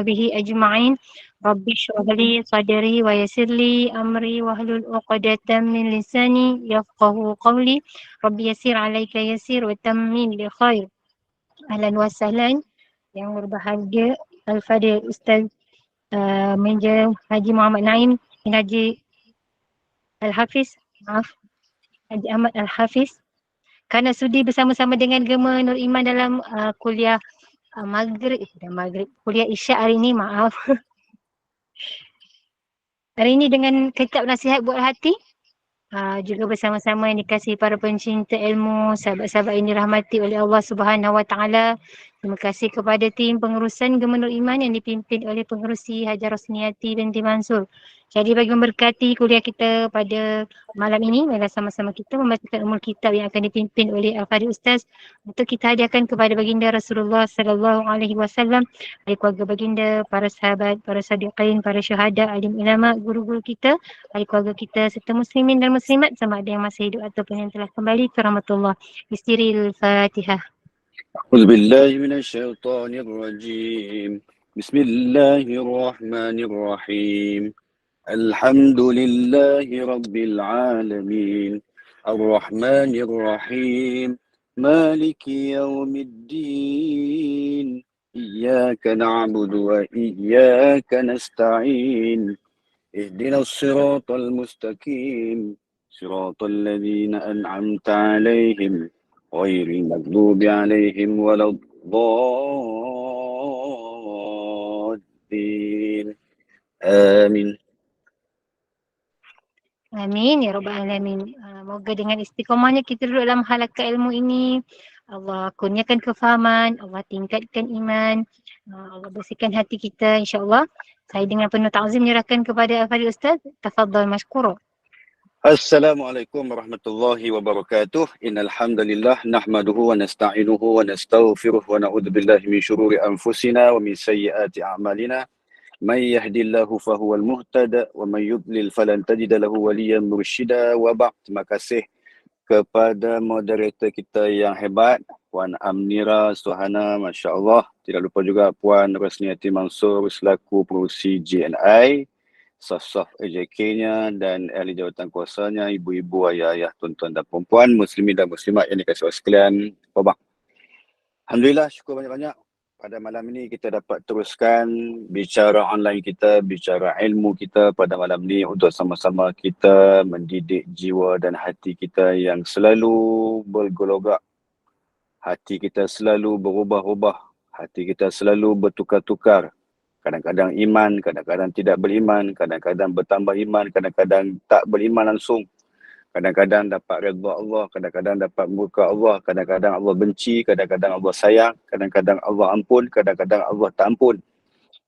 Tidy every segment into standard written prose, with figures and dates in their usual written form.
به أجمعين. رب اشرح لي صدري ويسر لي أمري واحلل عقدة من لساني يفقه قولي. رب يسر عليك يسير وتمم لخير. أهلا وسهلا yang berbahagia Al-Fadhil Ustaz Meja Haji Muhammad Naim bin Haji Al-Hafiz, Haji Ahmad Al-Hafiz, kerana sudi bersama-sama dengan Gema Nur Iman dalam kuliah kuliah Isyak hari ini, maaf. Hari ini dengan kitab nasihat buat hati, juga bersama-sama yang dikasihi para pencinta ilmu, sahabat-sahabat yang dirahmati oleh Allah Subhanahu Wa Taala. Terima kasih kepada tim pengurusan Gema Nur Iman yang dipimpin oleh pengerusi Hajar Rosniati binti Mansur. Jadi bagi memberkati kuliah kita pada malam ini, mari sama-sama kita membacakan umul kitab yang akan dipimpin oleh Al-Fadhil Ustaz untuk kita hadiahkan kepada baginda Rasulullah sallallahu alaihi wasallam, ahli keluarga baginda, para sahabat, para sadiqin, para syuhada, alim ulama, guru-guru kita, ahli keluarga kita serta muslimin dan muslimat sama ada yang masih hidup ataupun yang telah kembali ke rahmatullah. Bismillahirrahmanirrahim. Fatihah. أعوذ بالله من الشيطان الرجيم بسم الله الرحمن الرحيم الحمد لله رب العالمين الرحمن الرحيم مالك يوم الدين إياك نعبد وإياك نستعين اهدنا الصراط المستقيم صراط الذين أنعمت عليهم غير المغضوب عليهم ولا الضالين آمين. Amin ya rabbal alamin. Moga dengan istiqamahnya kita duduk dalam halaqah ilmu ini, Allah kurniakan kefahaman, Allah tingkatkan iman, Allah bersihkan hati kita, insya-Allah. Saya dengan penuh ta'zim menyerahkan kepada Al-Fadhil Ustaz. Tafadhal mashkura. Assalamualaikum warahmatullahi wabarakatuh. Innal hamdalillah nahmaduhu wa nasta'inuhu wa nastaghfiruh wa na'udzu billahi min syururi anfusina wa min sayyiati a'malina. May yahdihillahu fahuwal muhtadi wa may yudlil falan tajida lahu waliyyan mursyida. Wa ba'd. Terima kasih kepada moderator kita yang hebat, Puan Amnira Suhana, masya-Allah. Tidak lupa juga Puan Rosniati Mansur selaku pengurusi GNI, staf-staf AJK-nya dan ahli jawatan kuasanya, ibu-ibu, ayah-ayah, tuan-tuan dan puan-puan, muslimin dan muslimat yang dikasihi Allah sekalian. Alhamdulillah, syukur banyak-banyak. Pada malam ini kita dapat teruskan bicara online kita, bicara ilmu kita pada malam ini untuk sama-sama kita mendidik jiwa dan hati kita yang selalu bergolak, hati kita selalu berubah-ubah, hati kita selalu bertukar-tukar. Kadang-kadang iman, kadang-kadang tidak beriman, kadang-kadang bertambah iman, kadang-kadang tak beriman langsung. Kadang-kadang dapat redha Allah, kadang-kadang dapat murka Allah, kadang-kadang Allah benci, kadang-kadang Allah sayang, kadang-kadang Allah ampun, kadang-kadang Allah tak ampun.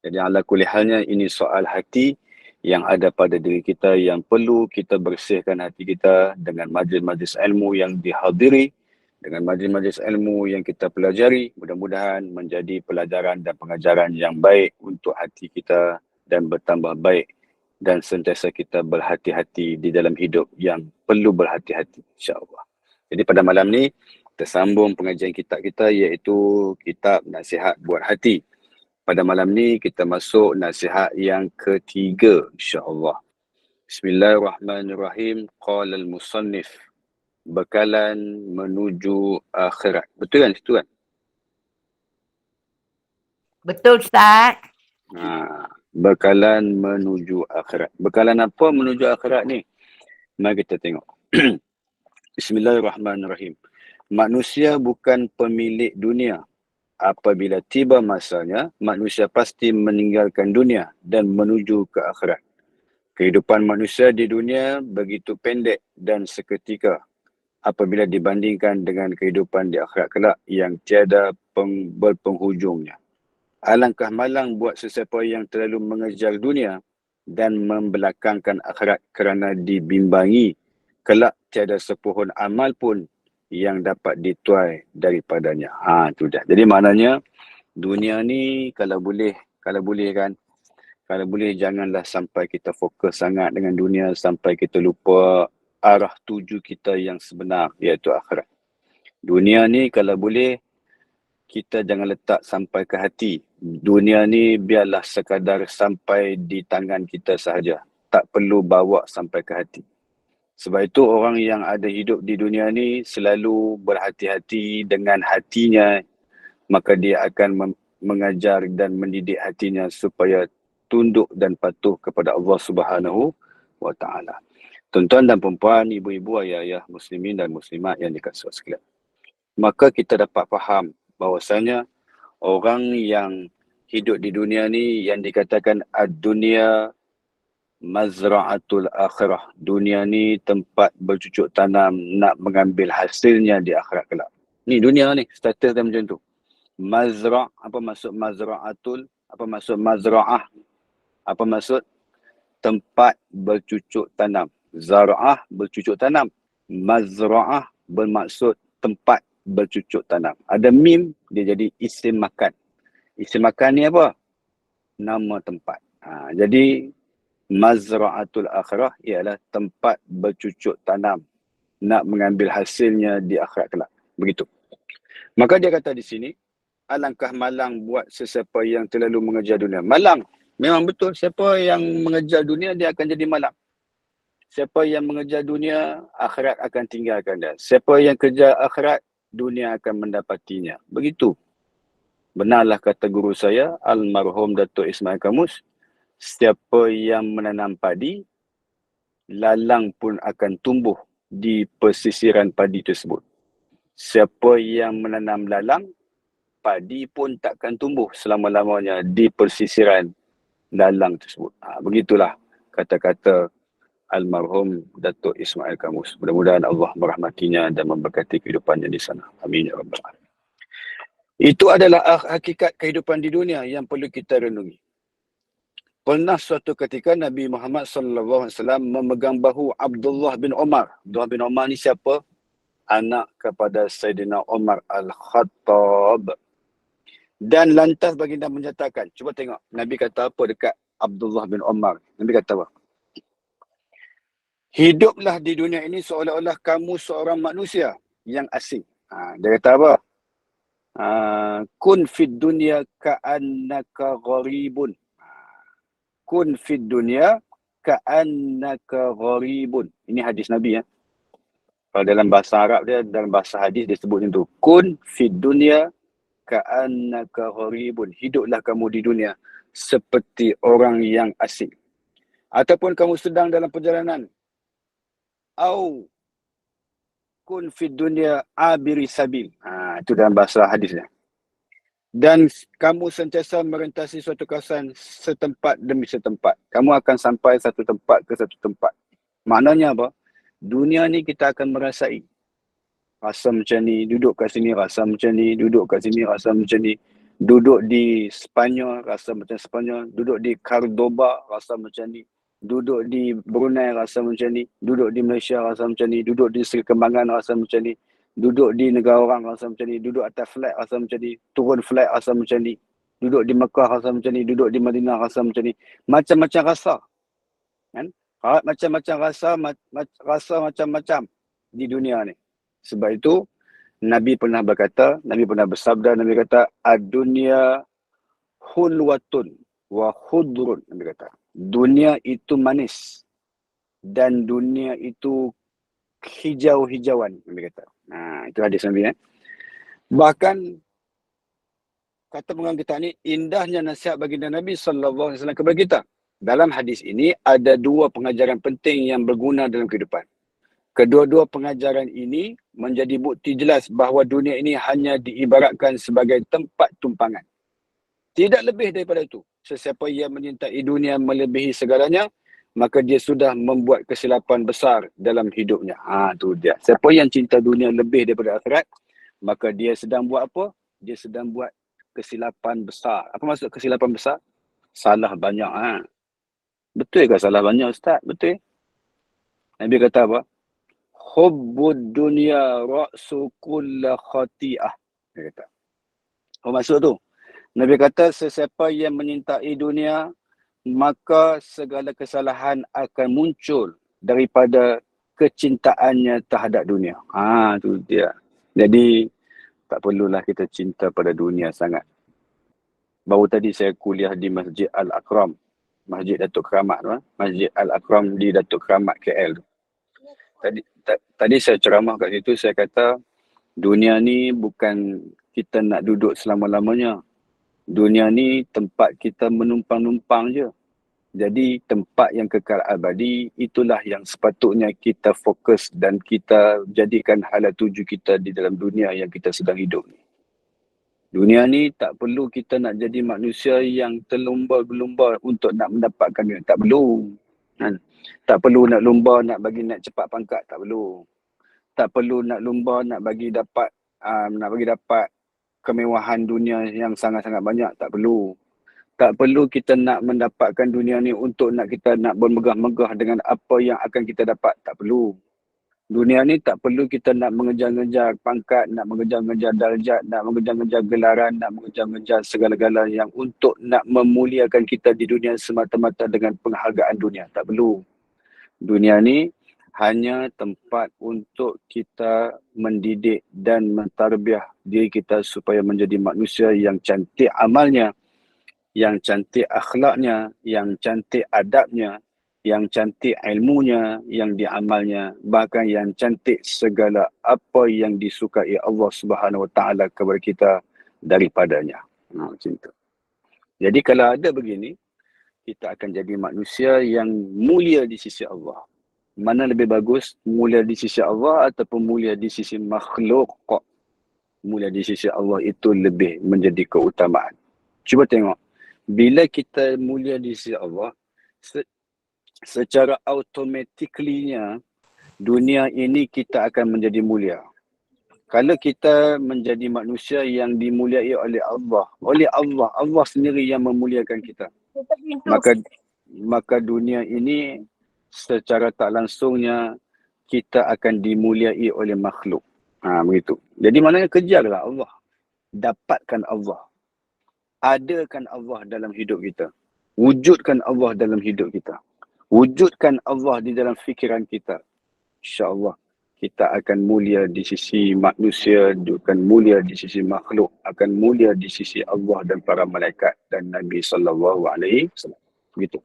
Jadi ala kulli halnya ini soal hati yang ada pada diri kita yang perlu kita bersihkan hati kita dengan majlis-majlis ilmu yang dihadiri, dengan majlis-majlis ilmu yang kita pelajari, mudah-mudahan menjadi pelajaran dan pengajaran yang baik untuk hati kita dan bertambah baik dan sentiasa kita berhati-hati di dalam hidup yang perlu berhati-hati, insya-Allah. Jadi pada malam ni kita sambung pengajian kitab kita iaitu kitab nasihat buat hati. Pada malam ni kita masuk nasihat yang ketiga, insya-Allah. Bismillahirrahmanirrahim. Qala al-musannif, bekalan menuju akhirat. Betul kan situ kan? Betul Ustaz. Bekalan menuju akhirat. Bekalan apa menuju akhirat ni? Mari kita tengok. Bismillahirrahmanirrahim. Manusia bukan pemilik dunia. Apabila tiba masanya, manusia pasti meninggalkan dunia dan menuju ke akhirat. Kehidupan manusia di dunia begitu pendek dan seketika apabila dibandingkan dengan kehidupan di akhirat kelak yang tiada berpenghujungnya. Alangkah malang buat sesiapa yang terlalu mengejar dunia dan membelakangkan akhirat kerana dibimbangi kelak tiada sepohon amal pun yang dapat dituai daripadanya. Itu dah. Jadi maknanya dunia ni kalau boleh kan, kalau boleh janganlah sampai kita fokus sangat dengan dunia sampai kita lupa arah tuju kita yang sebenar iaitu akhirat. Dunia ni kalau boleh kita jangan letak sampai ke hati. Dunia ni biarlah sekadar sampai di tangan kita sahaja. Tak perlu bawa sampai ke hati. Sebab itu orang yang ada hidup di dunia ni selalu berhati-hati dengan hatinya, maka dia akan mengajar dan mendidik hatinya supaya tunduk dan patuh kepada Allah Subhanahu wa Ta'ala. Tuan-tuan dan puan-puan, ibu-ibu, ayah-ayah, muslimin dan muslimat yang dikasihi sekalian. Maka kita dapat faham bahawasanya orang yang hidup di dunia ni yang dikatakan ad-dunya mazra'atul akhirah. Dunia ni tempat bercucuk tanam nak mengambil hasilnya di akhirat kelak. Ni dunia ni, status dia macam tu. Mazra', apa maksud mazra'atul? Apa maksud mazra'ah? Apa maksud? Tempat bercucuk tanam. Zara'ah bercucuk tanam. Mazra'ah bermaksud tempat bercucuk tanam. Ada mim, dia jadi isim makan. Isim makan ni apa? Nama tempat. Jadi mazra'atul akhirah ialah tempat bercucuk tanam nak mengambil hasilnya di akhirat kelak. Begitu. Maka dia kata di sini, alangkah malang buat sesiapa yang terlalu mengejar dunia. Malang. Memang betul, siapa yang mengejar dunia dia akan jadi malang. Siapa yang mengejar dunia, akhirat akan tinggalkan dia. Siapa yang kejar akhirat, dunia akan mendapatinya. Begitu. Benarlah kata guru saya, almarhum Datuk Ismail Kamus, siapa yang menanam padi, lalang pun akan tumbuh di pesisiran padi tersebut. Siapa yang menanam lalang, padi pun takkan tumbuh selama-lamanya di pesisiran lalang tersebut. Begitulah kata-kata almarhum Datuk Ismail Kamus. Mudah-mudahan Allah merahmatinya dan memberkati kehidupannya di sana. Amin ya rabbal alamin. Itu adalah hakikat kehidupan di dunia yang perlu kita renungi. Pernah suatu ketika Nabi Muhammad SAW memegang bahu Abdullah bin Umar. Abdullah bin Umar ni siapa? Anak kepada Sayyidina Umar Al-Khattab. Dan lantas baginda menyatakan, cuba tengok Nabi kata apa dekat Abdullah bin Umar. Nabi kata apa? Hiduplah di dunia ini seolah-olah kamu seorang manusia yang asing. Dia kata apa? Kun fid dunya ka'annaka gharibun. Kun fid dunya ka'annaka gharibun. Ini hadis Nabi ya. Kalau dalam bahasa Arab dia, dalam bahasa hadis dia sebut macam tu. Kun fid dunya ka'annaka gharibun. Hiduplah kamu di dunia seperti orang yang asing. Ataupun kamu sedang dalam perjalanan. Au kun fid dunya abiri sabil. Itu dalam bahasa hadisnya. Dan kamu sentiasa merentasi suatu kawasan setempat demi setempat. Kamu akan sampai satu tempat ke satu tempat. Maknanya apa? Dunia ni kita akan merasai. Rasa macam ni, duduk kat sini rasa macam ni, duduk kat sini rasa macam ni. Duduk di Sepanyol, rasa macam Sepanyol. Duduk di Cordoba, rasa macam ni. Duduk di Brunei, rasa macam ni. Duduk di Malaysia, rasa macam ni. Duduk di Sri Kembangan, rasa macam ni. Duduk di negara orang, rasa macam ni. Duduk atas flight, rasa macam ni. Turun flight, rasa macam ni. Duduk di Mekah, rasa macam ni. Duduk di Madinah, rasa macam ni. Macam-macam rasa. Kan? Macam-macam rasa macam-macam di dunia ni. Sebab itu, Nabi pernah berkata, Nabi pernah bersabda, Nabi kata, ad-dunya hulwatun wa khudrun. Nabi kata, dunia itu manis dan dunia itu hijau-hijauan. Nabi kata. Itu hadis Nabi. Bahkan, kata pengarang kita ni, indahnya nasihat baginda Nabi SAW kepada kita. Dalam hadis ini, ada dua pengajaran penting yang berguna dalam kehidupan. Kedua-dua pengajaran ini menjadi bukti jelas bahawa dunia ini hanya diibaratkan sebagai tempat tumpangan. Tidak lebih daripada itu. Sesiapa yang menyintai dunia melebihi segalanya, maka dia sudah membuat kesilapan besar dalam hidupnya. Tu dia. Siapa yang cinta dunia lebih daripada akhirat, maka dia sedang buat apa? Dia sedang buat kesilapan besar. Apa maksud kesilapan besar? Salah banyak. Betul ke salah banyak, Ustaz? Betul. Nabi kata apa? Hubbud dunya ra'su kulla khati'ah. Dia kata. Apa maksud tu? Nabi kata sesiapa yang menyintai dunia, maka segala kesalahan akan muncul daripada kecintaannya terhadap dunia. Tu dia. Jadi Tak perlulah kita cinta pada dunia sangat. Baru tadi saya kuliah di Masjid Al-Akram, Masjid Datuk Keramat tu, Masjid Al-Akram di Datuk Keramat KL tu. Tadi saya ceramah kat situ, saya kata dunia ni bukan kita nak duduk selama-lamanya. Dunia ni tempat kita menumpang-numpang je. Jadi tempat yang kekal abadi, itulah yang sepatutnya kita fokus dan kita jadikan hala tuju kita di dalam dunia yang kita sedang hidup ni. Dunia ni tak perlu kita nak jadi manusia yang terlumba-lumba untuk nak mendapatkan dunia. Tak perlu. Kan? Tak perlu nak lumba nak bagi nak cepat pangkat. Tak perlu. Tak perlu nak lumba nak bagi dapat kemewahan dunia yang sangat-sangat banyak. Tak perlu. Tak perlu kita nak mendapatkan dunia ni untuk nak kita nak bermegah-megah dengan apa yang akan kita dapat. Tak perlu. Dunia ni tak perlu kita nak mengejar-ngejar pangkat, nak mengejar-ngejar darjat, nak mengejar-ngejar gelaran, nak mengejar-ngejar segala-gala yang untuk nak memuliakan kita di dunia semata-mata dengan penghargaan dunia. Tak perlu. Dunia ni hanya tempat untuk kita mendidik dan mentarbiah diri kita supaya menjadi manusia yang cantik amalnya, yang cantik akhlaknya, yang cantik adabnya, yang cantik ilmunya, yang diamalnya, bahkan yang cantik segala apa yang disukai Allah Subhanahu Wa Taala kepada kita daripadanya. Macam tu. Jadi kalau ada begini, kita akan jadi manusia yang mulia di sisi Allah. Mana lebih bagus, mulia di sisi Allah ataupun mulia di sisi makhluk? Mulia di sisi Allah itu lebih menjadi keutamaan. Cuba tengok. Bila kita mulia di sisi Allah, secara automatically-nya dunia ini kita akan menjadi mulia. Kalau kita menjadi manusia yang dimuliai oleh Allah, Allah sendiri yang memuliakan kita. Maka dunia ini secara tak langsungnya kita akan dimuliai oleh makhluk. Begitu. Jadi maknanya kejarlah Allah. Dapatkan Allah. Adakan Allah dalam hidup kita. Wujudkan Allah dalam hidup kita. Wujudkan Allah di dalam fikiran kita. InsyaAllah kita akan mulia di sisi manusia, akan mulia di sisi makhluk, akan mulia di sisi Allah dan para malaikat dan Nabi SAW. Begitu.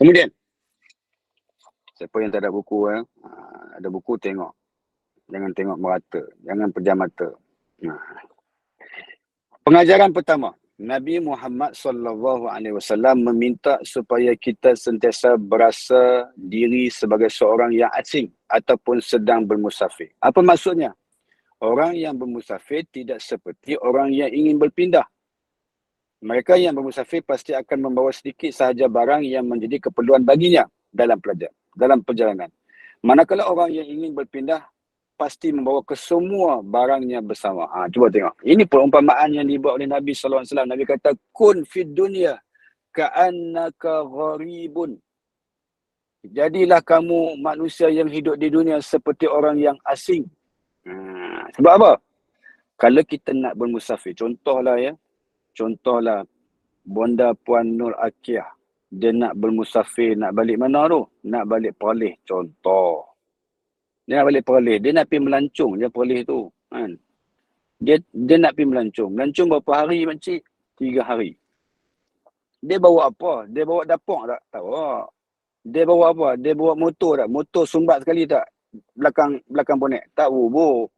Kemudian, siapa yang tak ada buku, ada buku tengok. Jangan tengok merata. Jangan pejam mata. Pengajaran pertama. Nabi Muhammad SAW meminta supaya kita sentiasa berasa diri sebagai seorang yang asing ataupun sedang bermusafir. Apa maksudnya? Orang yang bermusafir tidak seperti orang yang ingin berpindah. Mereka yang bermusafir pasti akan membawa sedikit sahaja barang yang menjadi keperluan baginya dalam perjalanan. Manakala orang yang ingin berpindah pasti membawa kesemua barangnya bersama. Cuba tengok. Ini perumpamaan yang dibuat oleh Nabi SAW. Nabi kata, kun fid dunya ka'annaka gharibun. Jadilah kamu manusia yang hidup di dunia seperti orang yang asing. Sebab apa? Kalau kita nak bermusafir, contohlah Bonda Puan Nur Akiyah. Dia nak bermusafir, nak balik mana tu? Nak balik Perlis, contoh. Dia nak balik Perlis. Dia nak pergi melancong je Perlis tu. Kan? Dia nak pergi melancong. Melancong berapa hari makcik? 3 hari. Dia bawa apa? Dia bawa dapur tak? Tak bawa. Dia bawa apa? Dia bawa motor tak? Motor sumbat sekali tak? Belakang bonet. Tak bubuh.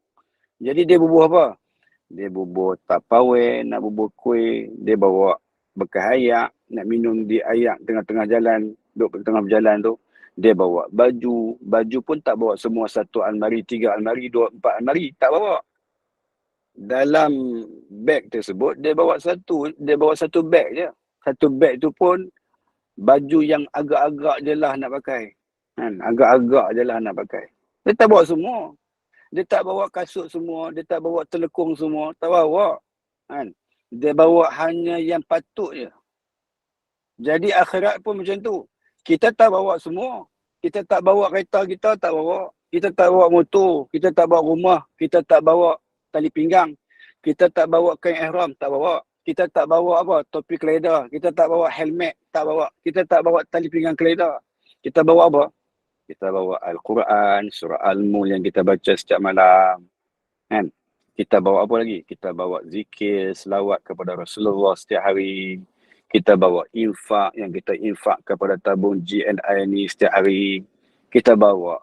Jadi dia bubuh apa? Dia bubuh tapawai, nak bubuh kuih. Dia bawa bekas ayak. Nak minum di ayak tengah-tengah jalan. Duduk tengah berjalan tu. Dia bawa baju. Baju pun tak bawa semua 1 almari, 3 almari, 2, 4 almari. Tak bawa. Dalam beg tersebut, dia bawa satu beg je. Satu beg tu pun baju yang agak-agak je lah nak pakai. Kan? Agak-agak je lah nak pakai. Dia tak bawa semua. Dia tak bawa kasut semua. Dia tak bawa telekung semua. Tak bawa. Kan? Dia bawa hanya yang patut je. Jadi akhirat pun macam tu. Kita tak bawa semua. Kita tak bawa kereta kita, tak bawa. Kita tak bawa motor. Kita tak bawa rumah. Kita tak bawa tali pinggang. Kita tak bawa kain ihram, tak bawa. Kita tak bawa apa? Topi keledar. Kita tak bawa helmet, tak bawa. Kita tak bawa tali pinggang keledar. Kita bawa apa? Kita bawa Al-Quran, surah Al-Mulk yang kita baca setiap malam. Kan? Kita bawa apa lagi? Kita bawa zikir, selawat kepada Rasulullah setiap hari. Kita bawa infak, yang kita infak kepada tabung GNI ni setiap hari. Kita bawa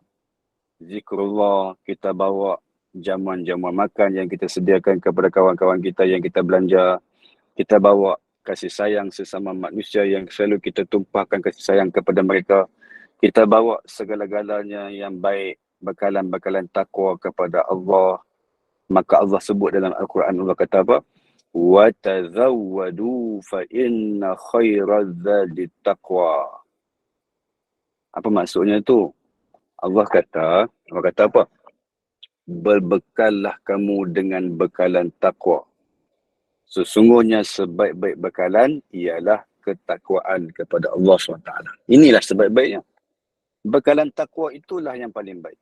zikrullah, kita bawa jamuan-jamuan makan yang kita sediakan kepada kawan-kawan kita yang kita belanja. Kita bawa kasih sayang sesama manusia yang selalu kita tumpahkan kasih sayang kepada mereka. Kita bawa segala-galanya yang baik, bekalan-bekalan takwa kepada Allah. Maka Allah sebut dalam Al-Quran, Allah kata apa? وَتَزَوَّدُوا فَإِنَّ خَيْرَ الزَّادِ التَّقْوَى. Apa maksudnya tu? Allah kata apa? Berbekallah kamu dengan bekalan takwa. Sesungguhnya sebaik-baik bekalan ialah ketakwaan kepada Allah SWT. Inilah sebaik-baiknya. Bekalan takwa itulah yang paling baik.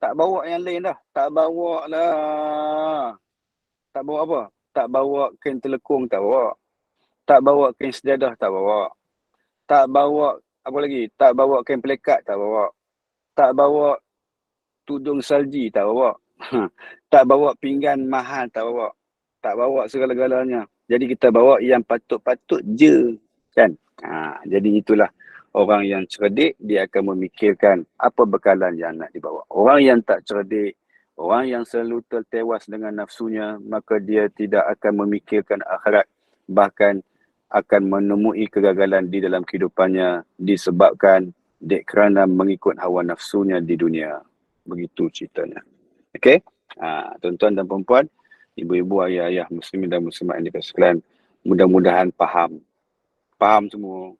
Tak bawa yang lain dah. Tak bawa lah. Tak bawa apa? Tak bawa kain telekung, tak bawa. Tak bawa kain sejadah, tak bawa. Tak bawa apa lagi? Tak bawa kain pelekat, tak bawa. Tak bawa tudung salji, tak bawa. Tak bawa pinggan mahal, tak bawa. Tak bawa segala-galanya. Jadi kita bawa yang patut-patut je, kan? Jadi itulah orang yang cerdik, dia akan memikirkan apa bekalan yang nak dibawa. Orang yang tak cerdik, orang yang selalu tertewas dengan nafsunya, maka dia tidak akan memikirkan akhirat. Bahkan akan menemui kegagalan di dalam kehidupannya disebabkan kerana mengikut hawa nafsunya di dunia. Begitu ceritanya. Okey? Tuan-tuan dan puan-puan, ibu-ibu, ayah-ayah, muslimin dan muslimat yang dikasihi sekalian, mudah-mudahan faham. Faham semua.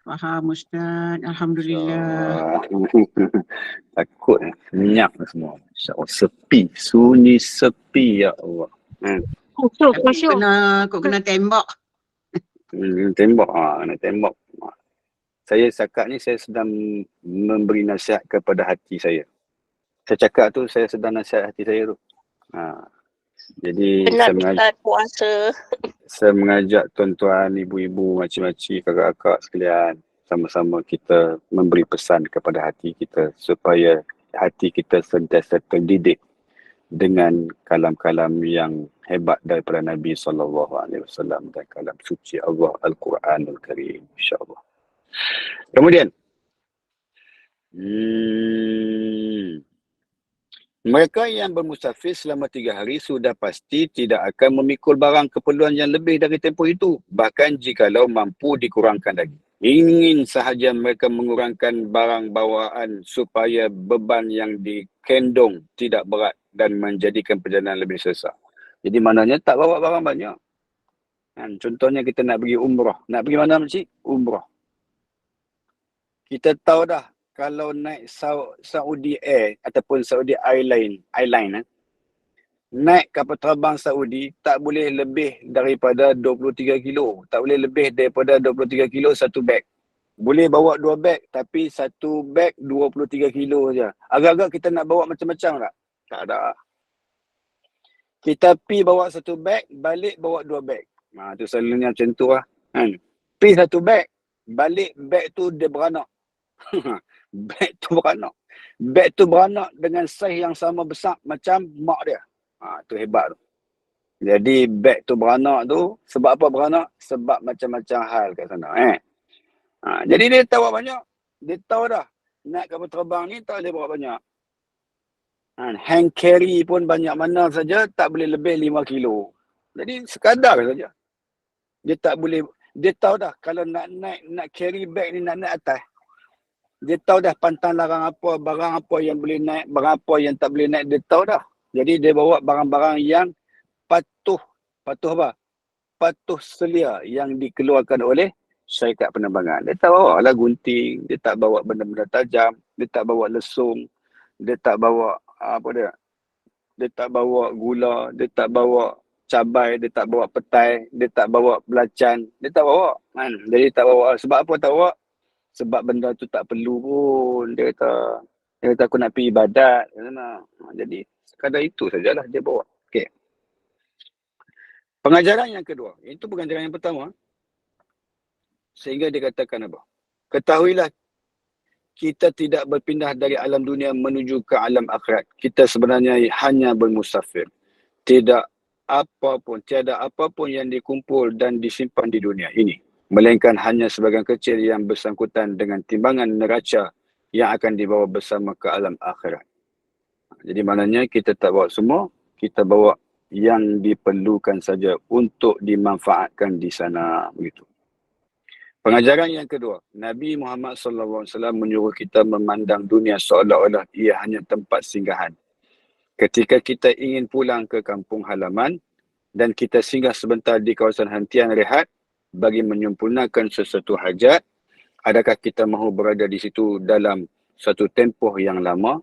Faham Ustaz. Alhamdulillah. Takut senyap semua. InsyaAllah sepi, sunyi sepi ya Allah. Khusyuk, Tapi khusyuk. kau kena tembak. Tembak, kena tembak. Saya cakap ni saya sedang memberi nasihat kepada hati saya. Saya cakap tu saya sedang nasihat hati saya tu. Jadi Penat puasa. saya mengajak tuan-tuan, ibu-ibu, makcik-makcik, kakak-kakak sekalian, sama-sama kita memberi pesan kepada hati kita supaya hati kita sentiasa terdidik dengan kalam-kalam yang hebat daripada Nabi SAW dan kalam suci Allah Al-Quranul Karim, insya-Allah. Kemudian, mereka yang bermusafir selama 3 hari sudah pasti tidak akan memikul barang keperluan yang lebih dari tempoh itu. Bahkan jikalau mampu dikurangkan lagi. Ingin sahaja mereka mengurangkan barang bawaan supaya beban yang dikendong tidak berat dan menjadikan perjalanan lebih sesak. Jadi maknanya tak bawa barang banyak. Contohnya kita nak pergi umrah. Nak pergi mana makcik? Umrah. Kita tahu dah kalau naik Saudi Air ataupun Saudi Airline, naik kapal terbang Saudi tak boleh lebih daripada 23 kilo. Tak boleh lebih daripada 23 kilo satu beg. Boleh bawa 2 beg tapi satu beg 23 kilo saja. Agak-agak kita nak bawa macam-macam tak? Tak ada. Kita pi bawa satu beg, balik bawa 2 beg. Tu selalunya macam tu lah. Pi satu beg, balik beg tu dia beranak. Beg tu beranak. Beg tu beranak dengan saiz yang sama besar macam mak dia. Tu hebat tu. Jadi beg tu beranak tu, sebab apa beranak? Sebab macam-macam hal kat sana. Jadi dia tahu banyak. Dia tahu dah. Naik kapal terbang ni tak boleh bawa banyak. Hand carry pun banyak mana saja tak boleh lebih 5 kilo. Jadi sekadar saja. Dia tak boleh, dia tahu dah kalau nak carry beg ni nak naik atas. Dia tahu dah pantang larang apa, barang apa yang boleh naik, barang apa yang tak boleh naik, dia tahu dah. Jadi dia bawa barang-barang yang patuh apa? Patuh selia yang dikeluarkan oleh syarikat penerbangan. Dia tak bawa lah gunting, dia tak bawa benda-benda tajam, dia tak bawa lesung, dia tak bawa apa dia? Dia tak bawa gula, dia tak bawa cabai, dia tak bawa petai, dia tak bawa belacan, dia tak bawa. Jadi tak bawa. Sebab apa tak bawa? Sebab benda tu tak perlu pun. Dia kata aku nak pergi ibadat. Jadi sekadar itu sajalah dia bawa. Okey. Pengajaran yang kedua. Itu pengajaran yang pertama. Sehingga dia katakan apa? Ketahuilah kita tidak berpindah dari alam dunia menuju ke alam akhirat. Kita sebenarnya hanya bermusafir. Tiada apapun yang dikumpul dan disimpan di dunia ini, melainkan hanya sebahagian kecil yang bersangkutan dengan timbangan neraca yang akan dibawa bersama ke alam akhirat. Jadi maknanya kita tak bawa semua, kita bawa yang diperlukan saja untuk dimanfaatkan di sana, begitu. Pengajaran yang kedua, Nabi Muhammad SAW menyuruh kita memandang dunia seolah-olah ia hanya tempat singgahan. Ketika kita ingin pulang ke kampung halaman dan kita singgah sebentar di kawasan hentian rehat bagi menyempurnakan sesuatu hajat, adakah kita mahu berada di situ dalam satu tempoh yang lama?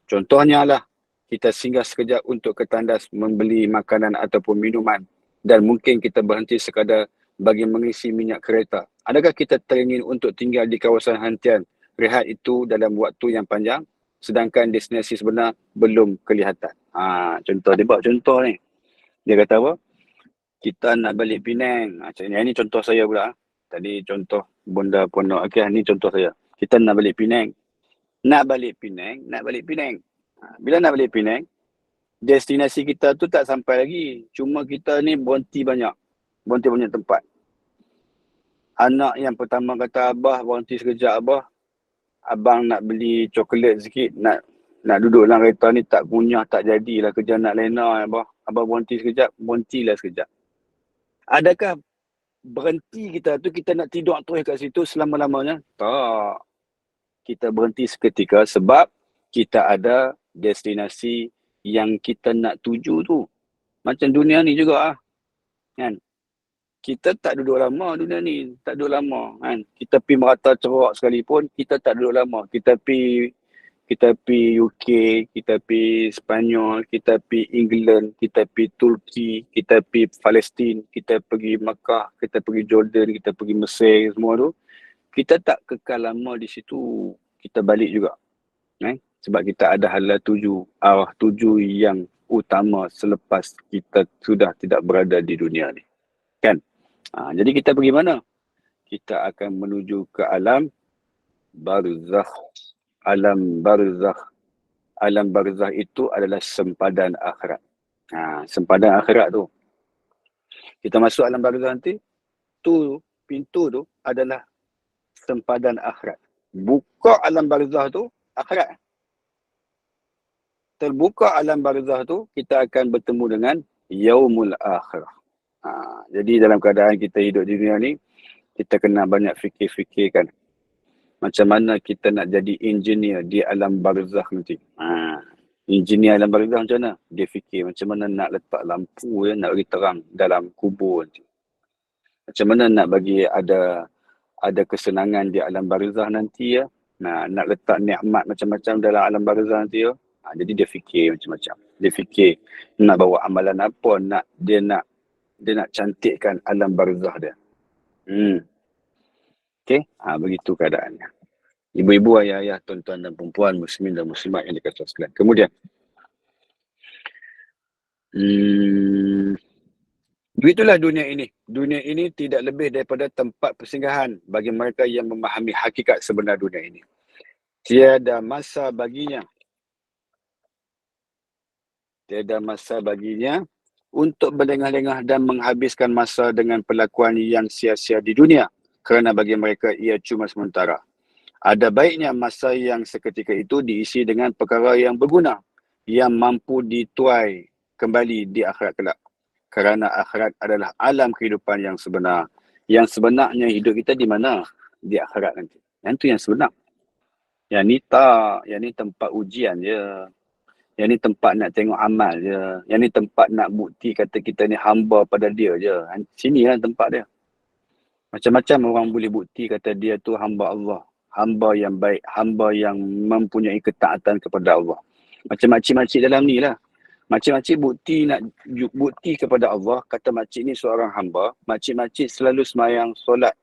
Contohnya lah, kita singgah sekejap untuk ke tandas membeli makanan ataupun minuman dan mungkin kita berhenti sekadar bagi mengisi minyak kereta. Adakah kita teringin untuk tinggal di kawasan hentian rehat itu dalam waktu yang panjang sedangkan destinasi sebenar belum kelihatan? Contoh, dia buat contoh ni. Dia kata apa? Kita nak balik Penang. Ini contoh saya pula. Tadi contoh Bonda Pondok Akhiah, ni contoh saya. Kita nak balik Penang. Nak balik Penang. Bila nak balik Penang, destinasi kita tu tak sampai lagi. Cuma kita ni berhenti banyak tempat. Anak yang pertama kata, abah berhenti sekejap abah. Abang nak beli coklat sikit, nak duduk dalam kereta ni tak kunyah, tak jadilah kerja nak lena abah. Abah berhentilah sekejap. Adakah berhenti kita tu kita nak tidur terus kat situ selama-lamanya? Tak. Kita berhenti seketika sebab kita ada destinasi yang kita nak tuju tu. Macam dunia ni juga kan. Kita tak duduk lama dunia ni, tak duduk lama kan. Kita pergi merata cerak sekalipun, kita tak duduk lama. Kita pergi UK, kita pergi Spanyol, kita pergi England, kita pergi Turki, kita pergi Palestin, kita pergi Makkah, kita pergi Jordan, kita pergi Mesir, semua tu. Kita tak kekal lama di situ, kita balik juga. Sebab kita ada arah tuju yang utama selepas kita sudah tidak berada di dunia ni. Kan? Jadi kita pergi mana? Kita akan menuju ke alam barzakh. Alam barzakh itu adalah sempadan akhirat. Sempadan akhirat tu. Kita masuk alam barzakh nanti, pintu tu adalah sempadan akhirat. Buka alam barzakh tu, akhirat. Terbuka alam barzakh tu, kita akan bertemu dengan yaumul akhirah. Jadi dalam keadaan kita hidup di dunia ni, kita kena banyak fikir-fikirkan macam mana kita nak jadi engineer di alam barzakh nanti. Engineer alam barzakh macam mana? Dia fikir macam mana nak letak lampu nak bagi terang dalam kubur nanti. Macam mana nak bagi ada kesenangan di alam barzakh nanti nak letak nikmat macam-macam dalam alam barzakh nanti jadi dia fikir macam-macam. Dia fikir nak bawa amalan apa, dia nak cantikkan alam barzakh dia. Okey, begitu keadaannya. Ibu-ibu, ayah-ayah, tuan-tuan dan perempuan, muslimin dan muslimat yang dikasihi sekalian. Kemudian, begitulah dunia ini. Dunia ini tidak lebih daripada tempat persinggahan bagi mereka yang memahami hakikat sebenar dunia ini. Tiada masa baginya untuk berlengah-lengah dan menghabiskan masa dengan perlakuan yang sia-sia di dunia, kerana bagi mereka ia cuma sementara. Ada baiknya masa yang seketika itu diisi dengan perkara yang berguna, yang mampu dituai kembali di akhirat kelak. Kerana akhirat adalah alam kehidupan yang sebenar. Yang sebenarnya hidup kita di mana? Di akhirat nanti. Yang tu yang sebenar. Yang ni tak, yang ni tempat ujian je. Yang ni tempat nak tengok amal je. Yang ni tempat nak bukti kata kita ni hamba pada dia je. Sini lah tempat dia. Macam-macam orang boleh bukti kata dia tu hamba Allah. Hamba yang baik. Hamba yang mempunyai ketaatan kepada Allah. Macam makcik-makcik dalam ni lah. Makcik-makcik bukti kepada Allah. Kata makcik ni seorang hamba. Makcik-makcik selalu semayang solat.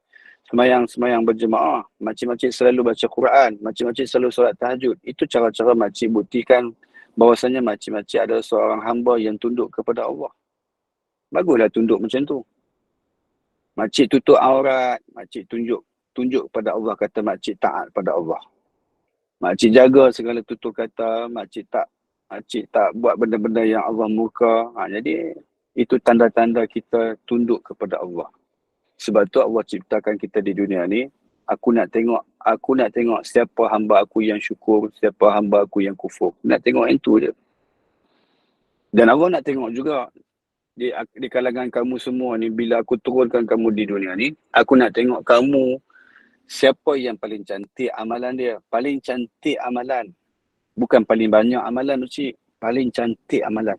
Semayang berjemaah. Makcik-makcik selalu baca Quran. Makcik-makcik selalu solat tahajud. Itu cara-cara makcik buktikan bahawasanya makcik-makcik adalah seorang hamba yang tunduk kepada Allah. Baguslah tunduk macam tu. Makcik tutup aurat, makcik tunjuk tunjuk kepada Allah, kata makcik taat pada Allah. Makcik jaga segala tutur kata, makcik tak buat benda-benda yang Allah murka. Jadi itu tanda-tanda kita tunduk kepada Allah. Sebab tu Allah ciptakan kita di dunia ni. Aku nak tengok siapa hamba aku yang syukur, siapa hamba aku yang kufur. Nak tengok yang tu je. Dan Allah nak tengok juga di kalangan kamu semua ni, bila aku turunkan kamu di dunia ni, aku nak tengok kamu siapa yang paling cantik amalan dia. Paling cantik amalan. Bukan paling banyak amalan, Cik. Paling cantik amalan.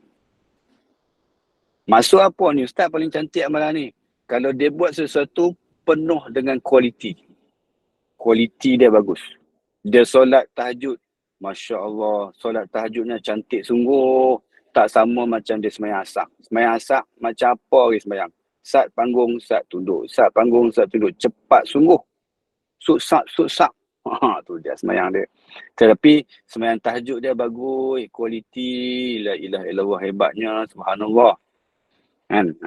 Maksud apa ni, Ustaz, paling cantik amalan ni? Kalau dia buat sesuatu penuh dengan kualiti. Kualiti dia bagus. Dia solat tahajud. Masya Allah, solat tahajudnya cantik sungguh. Tak sama macam dia semayang asar. Semayang asar macam apa orang semayang. Sat panggung, sat tunduk. Sat panggung, sat tunduk. Cepat sungguh. Sut-sak. Tu dia semayang dia. Tetapi semayang tahajud dia bagus. Kualiti. La ilaha illallah, hebatnya. Subhanallah. Kan?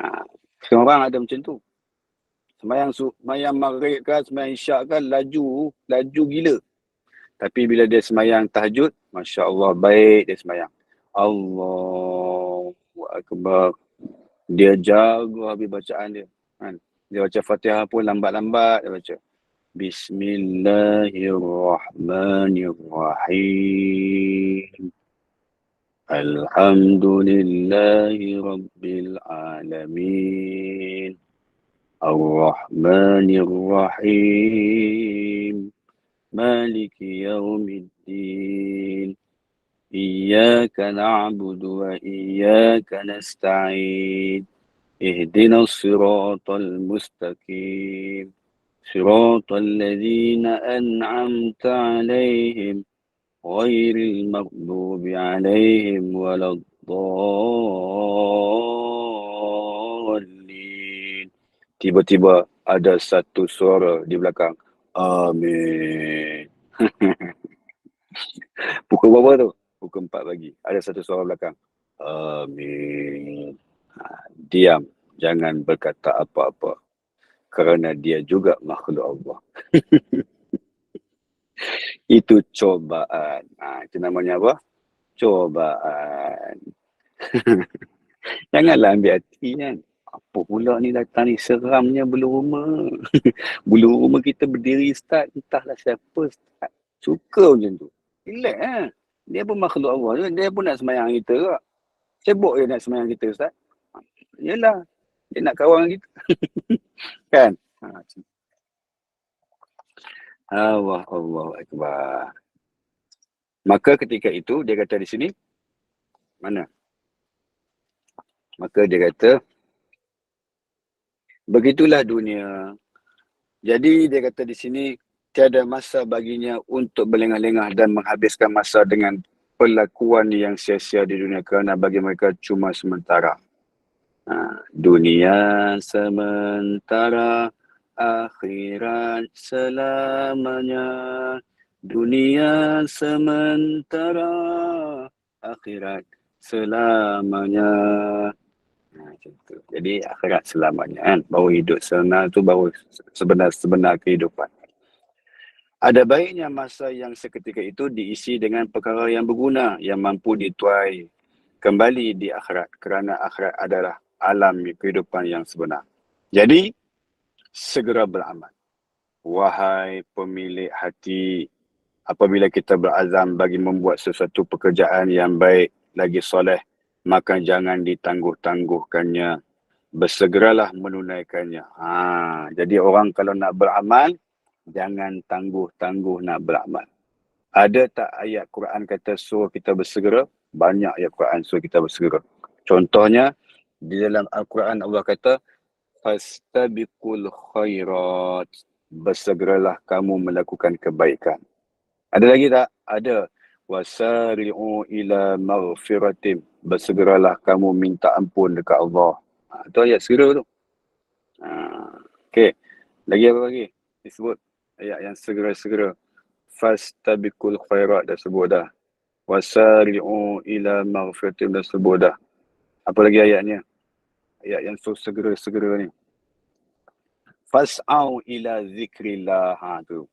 Semua orang ada macam tu. Semayang maghrib kan, semayang isyak kan, laju gila. Tapi bila dia semayang tahajud, Masya Allah, baik dia semayang. Allahu Akbar. Dia jaga habis bacaan dia. Kan? Dia baca Fatihah pun lambat-lambat dia baca. Bismillahirrahmanirrahim. Alhamdulillahi Rabbil Alamin. Ar-Rahmanir-Rahim. Maliki Yawmiddin. Iyyaka na'budu wa iyyaka nasta'in. Ihdinas siratal mustaqim. Siratal ladzina an'amta 'alaihim ghairil maghdubi 'alaihim waladdallin. Tiba-tiba ada satu suara di belakang. Amin. Pukul berapa tu? Pukul 4 pagi. Ada satu suara belakang. Amin. Diam. Jangan berkata apa-apa. Kerana dia juga makhluk Allah. Itu cobaan. Itu namanya apa? Cobaan. Janganlah ambil hati kan. Apa pula ni datang ni, seramnya bulu rumah. Bulu rumah kita berdiri, Ustaz. Entahlah siapa, Ustaz. Suka macam tu. Relax kan. Dia pun makhluk Allah. Dia pun nak semayang kita kak. Sibuk dia nak semayang kita, Ustaz. Yelah. Dia nak kawan dengan kita. Kan? Allah Akbar. Maka ketika itu, dia kata di sini. Mana? Maka dia kata, begitulah dunia. Jadi dia kata di sini, tiada masa baginya untuk berlengah-lengah dan menghabiskan masa dengan perlakuan yang sia-sia di dunia, kerana bagi mereka cuma sementara. Dunia sementara, akhirat selamanya. Dunia sementara, akhirat selamanya. Macam tu. Jadi akhirat selamanya kan. Baru hidup sebenar tu baru sebenar kehidupan. Ada baiknya masa yang seketika itu diisi dengan perkara yang berguna, yang mampu dituai kembali di akhirat, kerana akhirat adalah alam kehidupan yang sebenar. Jadi segera beramal. Wahai pemilik hati, apabila kita berazam bagi membuat sesuatu pekerjaan yang baik lagi soleh, maka jangan ditangguh-tangguhkannya. Bersegeralah menunaikannya. Jadi orang kalau nak beramal, jangan tangguh-tangguh nak beramal. Ada tak ayat Quran kata suruh kita bersegera? Banyak ayat Quran suruh kita bersegera. Contohnya, di dalam Al-Quran Allah kata, fastabiqul khairat. Bersegeralah kamu melakukan kebaikan. Ada lagi tak? Ada. Wasari'u ila maghfiratim. Bersegeralah kamu minta ampun dekat Allah. Itu ayat segera tu. Okey. Lagi apa lagi? Disebut ayat yang segera-segera. Fastabiqul khairat dah sebut dah. Wasari'u ila maghfiratim dah sebut dah. Apa lagi ayatnya? Ayat yang so segera-segera ni. Fas'au ila zikrillah. Tu.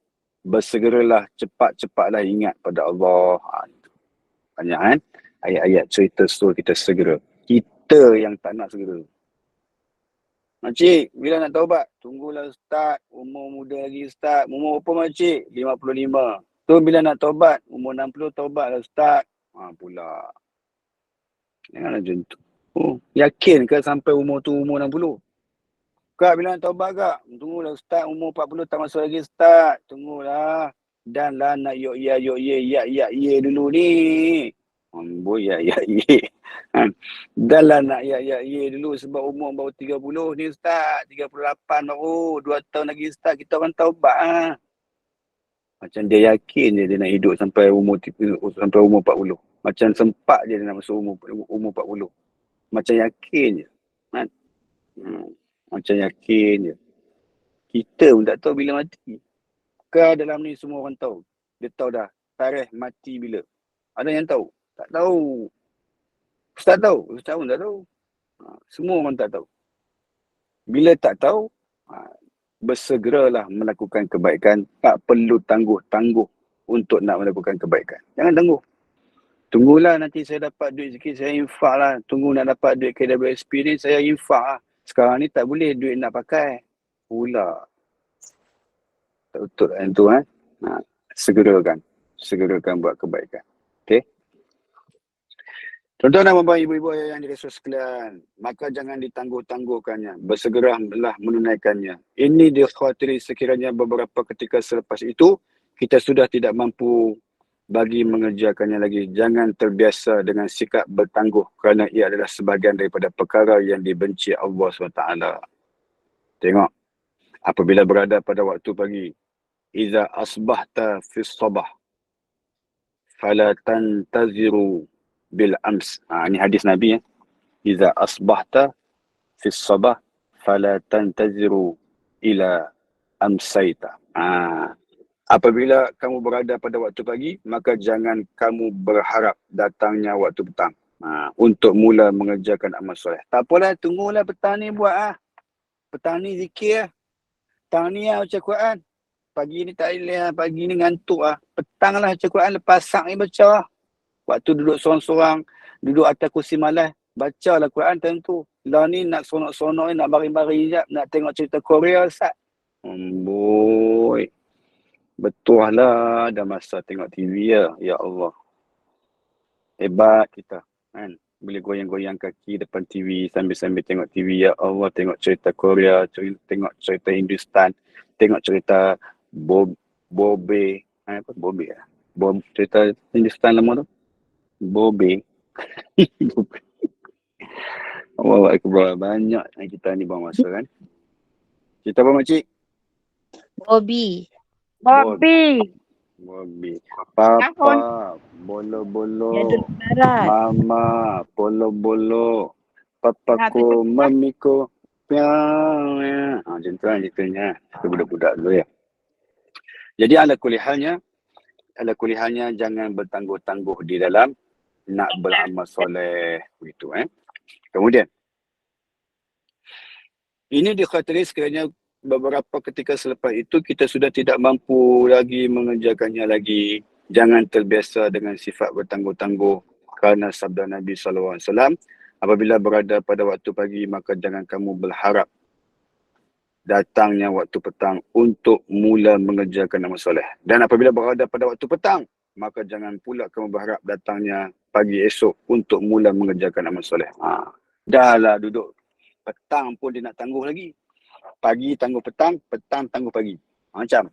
Bersegeralah, cepat-cepatlah ingat pada Allah. Itu. Banyak kan? Ayat-ayat cerita suruh kita segera. Kita yang tak nak segera. Makcik, bila nak taubat? Tunggulah Ustaz. Umur muda lagi Ustaz. Umur berapa makcik? 55. Tu bila nak taubat? Umur 60 taubatlah Ustaz. Pula. Janganlah macam tu. Yakin ke sampai umur tu umur 60? Kak, bila nak taubat kak? Tunggulah Ustaz, umur 40 tak masuk lagi Ustaz. Tunggulah. Dan lah nak ya dulu ni. Boy ya. Dan lah nak ya dulu sebab umur baru 30 ni Ustaz. 38 baru. 2 tahun lagi Ustaz. Kita orang taubat . Macam dia yakin dia nak hidup sampai umur 40. Macam sempat dia nak masuk umur 40. Macam yakin je. Kan? Macam yakin je. Kita pun tak tahu bila mati. Ke dalam ni semua orang tahu. Dia tahu dah tarikh mati bila. Ada yang tahu? Tak tahu. Ustaz tahu? Ustaz pun tak tahu. Semua orang tak tahu. Bila tak tahu, bersegeralah melakukan kebaikan. Tak perlu tangguh-tangguh untuk nak melakukan kebaikan. Jangan tangguh. Tunggulah nanti saya dapat duit sikit, saya infak lah. Tunggu nak dapat duit KWSP ni, saya infak lah. Sekarang ni tak boleh duit nak pakai. Pula. Tak betul yang tu kan. Segerakan buat kebaikan. Okay. Tuan-tuan dan puan-puan, ibu-ibu yang dirasa sekalian, maka jangan ditangguh-tangguhkannya. Bersegeralah menunaikannya. Ini dikhawatiri sekiranya beberapa ketika selepas itu, kita sudah tidak mampu bagi mengerjakannya lagi. Jangan terbiasa dengan sikap bertangguh kerana ia adalah sebahagian daripada perkara yang dibenci Allah SWT. Tengok. Apabila berada pada waktu pagi. Iza asbahta fis sabah. Fala tantaziru bil ams. Ini hadis Nabi. Iza asbahta fis sabah. Fala tantaziru ila amsaita. Apabila kamu berada pada waktu pagi, maka jangan kamu berharap datangnya waktu petang. Untuk mula mengerjakan amal soleh. Tak apalah, tunggulah petang ni buat . Petang ni zikir . Petang ni baca Quran. Pagi ni tak boleh . Pagi ni ngantuk . Petang lah baca Quran, lepas sak ni baca . Waktu duduk sorang-sorang, duduk atas kursi malas, bacalah Quran tentu. Lah ni nak sonok-sonok ni, nak baring-baring sekejap, nak tengok cerita Korea Ustaz. Boy. Betul lah, dah masa tengok TV ya. Ya Allah. Hebat kita. Kan? Boleh goyang-goyang kaki depan TV sambil-sambil tengok TV. Ya Allah, tengok cerita Korea, tengok cerita Hindustan, tengok cerita Bobe. Bobe lah. Cerita Hindustan lama tu. Bobe. Allah Akbar. Banyak kita ni buang masa kan. Cerita apa makcik? Bobby. Papa, bolo-bolo. Mama, bolo-bolo. Papaku, mamiku, piang. Macam tu kan ceritanya. Kita budak-budak dulu ya. Jadi ala kulihalnya jangan bertangguh-tangguh di dalam nak beramal soleh. Begitu Kemudian, ini dikhatiri sekiranya beberapa ketika selepas itu kita sudah tidak mampu lagi mengerjakannya lagi. Jangan terbiasa dengan sifat bertangguh-tangguh kerana sabda Nabi SAW. Apabila berada pada waktu pagi, maka jangan kamu berharap datangnya waktu petang untuk mula mengerjakan amal soleh. Dan apabila berada pada waktu petang, maka jangan pula kamu berharap datangnya pagi esok untuk mula mengerjakan amal soleh. Dah lah duduk petang pun dia nak tangguh lagi. Pagi tangguh petang, petang tangguh pagi. Macam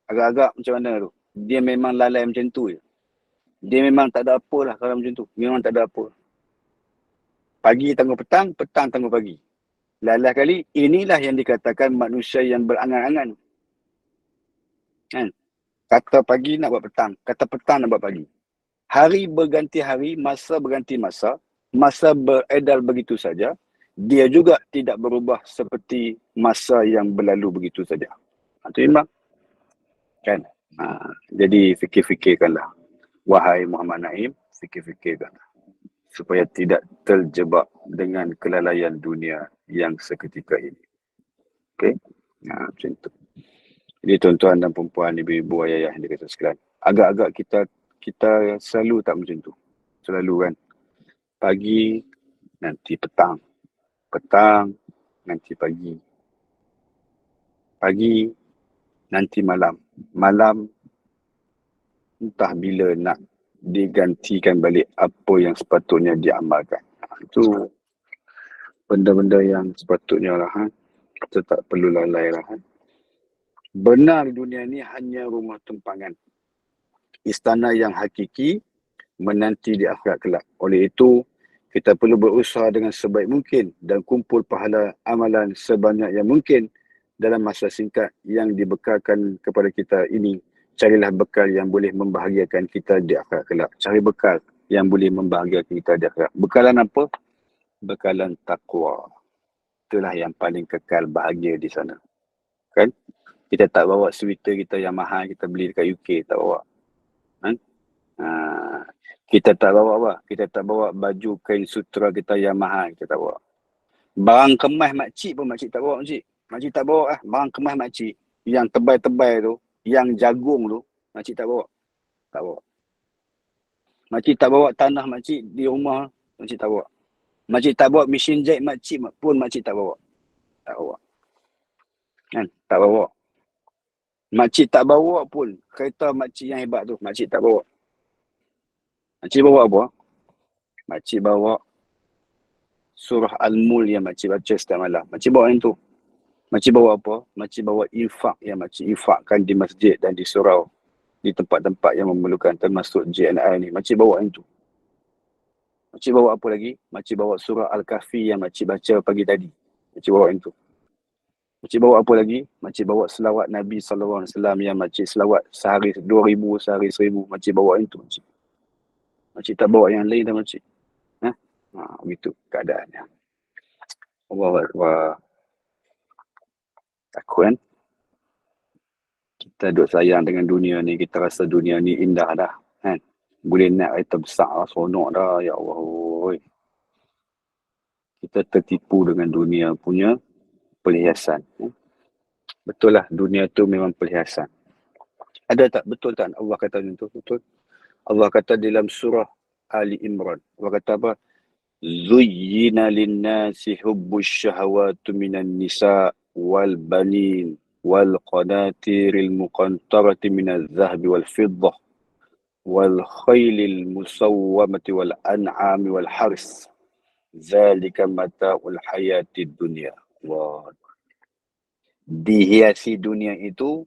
agak-agak macam mana tu. Dia memang lalai macam tu je. Dia memang tak ada apa lah kalau macam tu. Memang tak ada apa. Pagi tangguh petang, petang tangguh pagi. Lalai kali, inilah yang dikatakan manusia yang berangan-angan. Kan? Kata pagi nak buat petang, kata petang nak buat pagi. Hari berganti hari, masa berganti masa beredar begitu saja. Dia juga tidak berubah seperti masa yang berlalu begitu saja. Itu imbang. Kan? Jadi fikir-fikirkanlah. Wahai Muhammad Naim, fikir-fikirkanlah. Supaya tidak terjebak dengan kelalaian dunia yang seketika ini. Okay? Macam tu. Jadi tuan-tuan dan perempuan, ibu-ibu, ayah yang dikasih sekalian, agak-agak kita selalu tak macam tu. Selalu kan. Pagi, nanti petang. Petang, nanti pagi. Pagi, nanti malam. Malam, entah bila nak digantikan balik apa yang sepatutnya diamalkan. Itu benda-benda yang sepatutnya lah. Kita tak perlu lalai lah. Benar dunia ni hanya rumah tumpangan. Istana yang hakiki menanti di akhirat kelak. Oleh itu, kita perlu berusaha dengan sebaik mungkin dan kumpul pahala amalan sebanyak yang mungkin dalam masa singkat yang dibekalkan kepada kita ini. Carilah bekal yang boleh membahagiakan kita di akhirat kelak. Cari bekal yang boleh membahagiakan kita di akhirat. Bekalan apa? Bekalan taqwa. Itulah yang paling kekal bahagia di sana. Kan? Kita tak bawa sweater kita yang mahal kita beli dekat UK, tak bawa. Kita tak bawa apa? Kita tak bawa baju kain sutra kita yang mahal, kita tak bawa. Barang kemas makcik pun makcik tak bawa, makcik. Makcik tak bawa barang kemas makcik yang tebal-tebal tu, yang jagung tu, makcik tak bawa. Tak bawa. Makcik tak bawa tanah makcik di rumah, makcik tak bawa. Makcik tak bawa mesin jahit makcik pun makcik tak bawa. Tak bawa. Kan? Tak bawa. Makcik tak bawa pun kereta makcik yang hebat tu, makcik tak bawa. Makcik bawa apa? Makcik bawa surah Al-Mul yang makcik baca setiap malam. Makcik bawa yang tu. Makcik bawa apa? Makcik bawa infak yang makcik infakkan di masjid dan di surau. Di tempat-tempat yang memerlukan, termasuk JNI ni. Makcik bawa yang tu. Makcik bawa apa lagi? Makcik bawa surah Al-Kahfi yang makcik baca pagi tadi. Makcik bawa yang tu. Makcik bawa apa lagi? Makcik bawa selawat Nabi SAW yang makcik selawat sehari 2,000, sehari 1,000. Makcik bawa yang tu. Makcik tak bawa yang lain dah makcik. Begitu keadaannya. Allahu Akbar. Takut kan? Kita duk sayang dengan dunia ni. Kita rasa dunia ni indah dah. Kan? Boleh naik kereta besar lah. Seronok dah. Ya Allah. Oi. Kita tertipu dengan dunia punya perhiasan. Betul lah. Dunia tu memang perhiasan. Ada tak? Betul tak? Allah kata macam tu. Betul. Allah kata dalam surah Ali Imran. Allah kata apa? Zuyyina linnasi hubbus syahawatu minan nisa wal banin wal qanatiril muqantarati minaz zahabi wal fiddah wal khaylil musawwamati wal an'ami wal haris. Zalika mata'ul hayatid dunya. Wah. Dihiasi dunia itu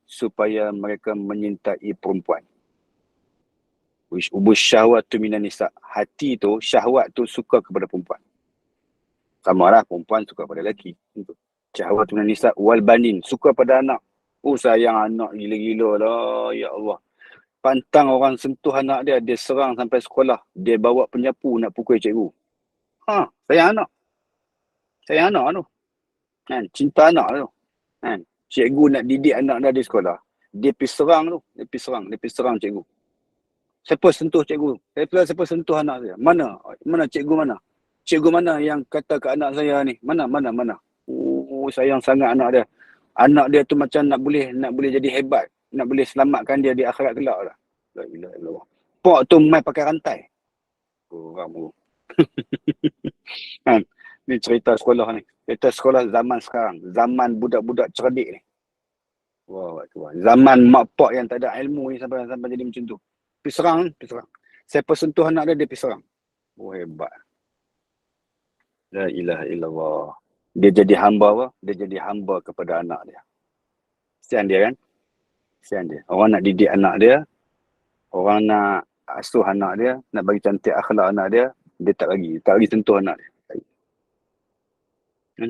supaya mereka menyintai perempuan. Ubus syahwat tu minan nisa. Hati tu, syahwat tu suka kepada perempuan. Sama lah, perempuan suka pada lelaki. Syahwat tu minan nisa. Wal banin, suka pada anak. Oh, sayang anak gila-gila lah. Ya Allah. Pantang orang sentuh anak dia, dia serang sampai sekolah. Dia bawa penyapu nak pukul cikgu. Sayang anak. Sayang anak tu. Kan? Cinta anak tu. Kan? Cikgu nak didik anak dia di sekolah. Dia pergi serang tu. Dia pergi serang cikgu. Siapa sentuh cikgu? Siapa sentuh anak saya? Mana? Mana cikgu mana? Cikgu mana yang kata ke anak saya ni? Mana? Oh, sayang sangat anak dia. Anak dia tu macam nak boleh jadi hebat. Nak boleh selamatkan dia di akhirat kelak lah. La ilaha illallah. Pok tu main pakai rantai. Orang kan? Ni cerita sekolah ni. Cerita sekolah zaman sekarang. Zaman budak-budak cerdik ni. Wah, zaman mak pak yang tak ada ilmu ni sampai jadi macam tu. Pergi serang. Siapa sentuh anak dia pergi serang. Oh, hebat. La ilaha illallah. Dia jadi hamba apa? Dia jadi hamba kepada anak dia. Kesian dia kan? Kesian dia. Orang nak didik anak dia. Orang nak asuh anak dia. Nak bagi cantik akhlak anak dia. Dia tak bagi. Tak bagi sentuh anak dia.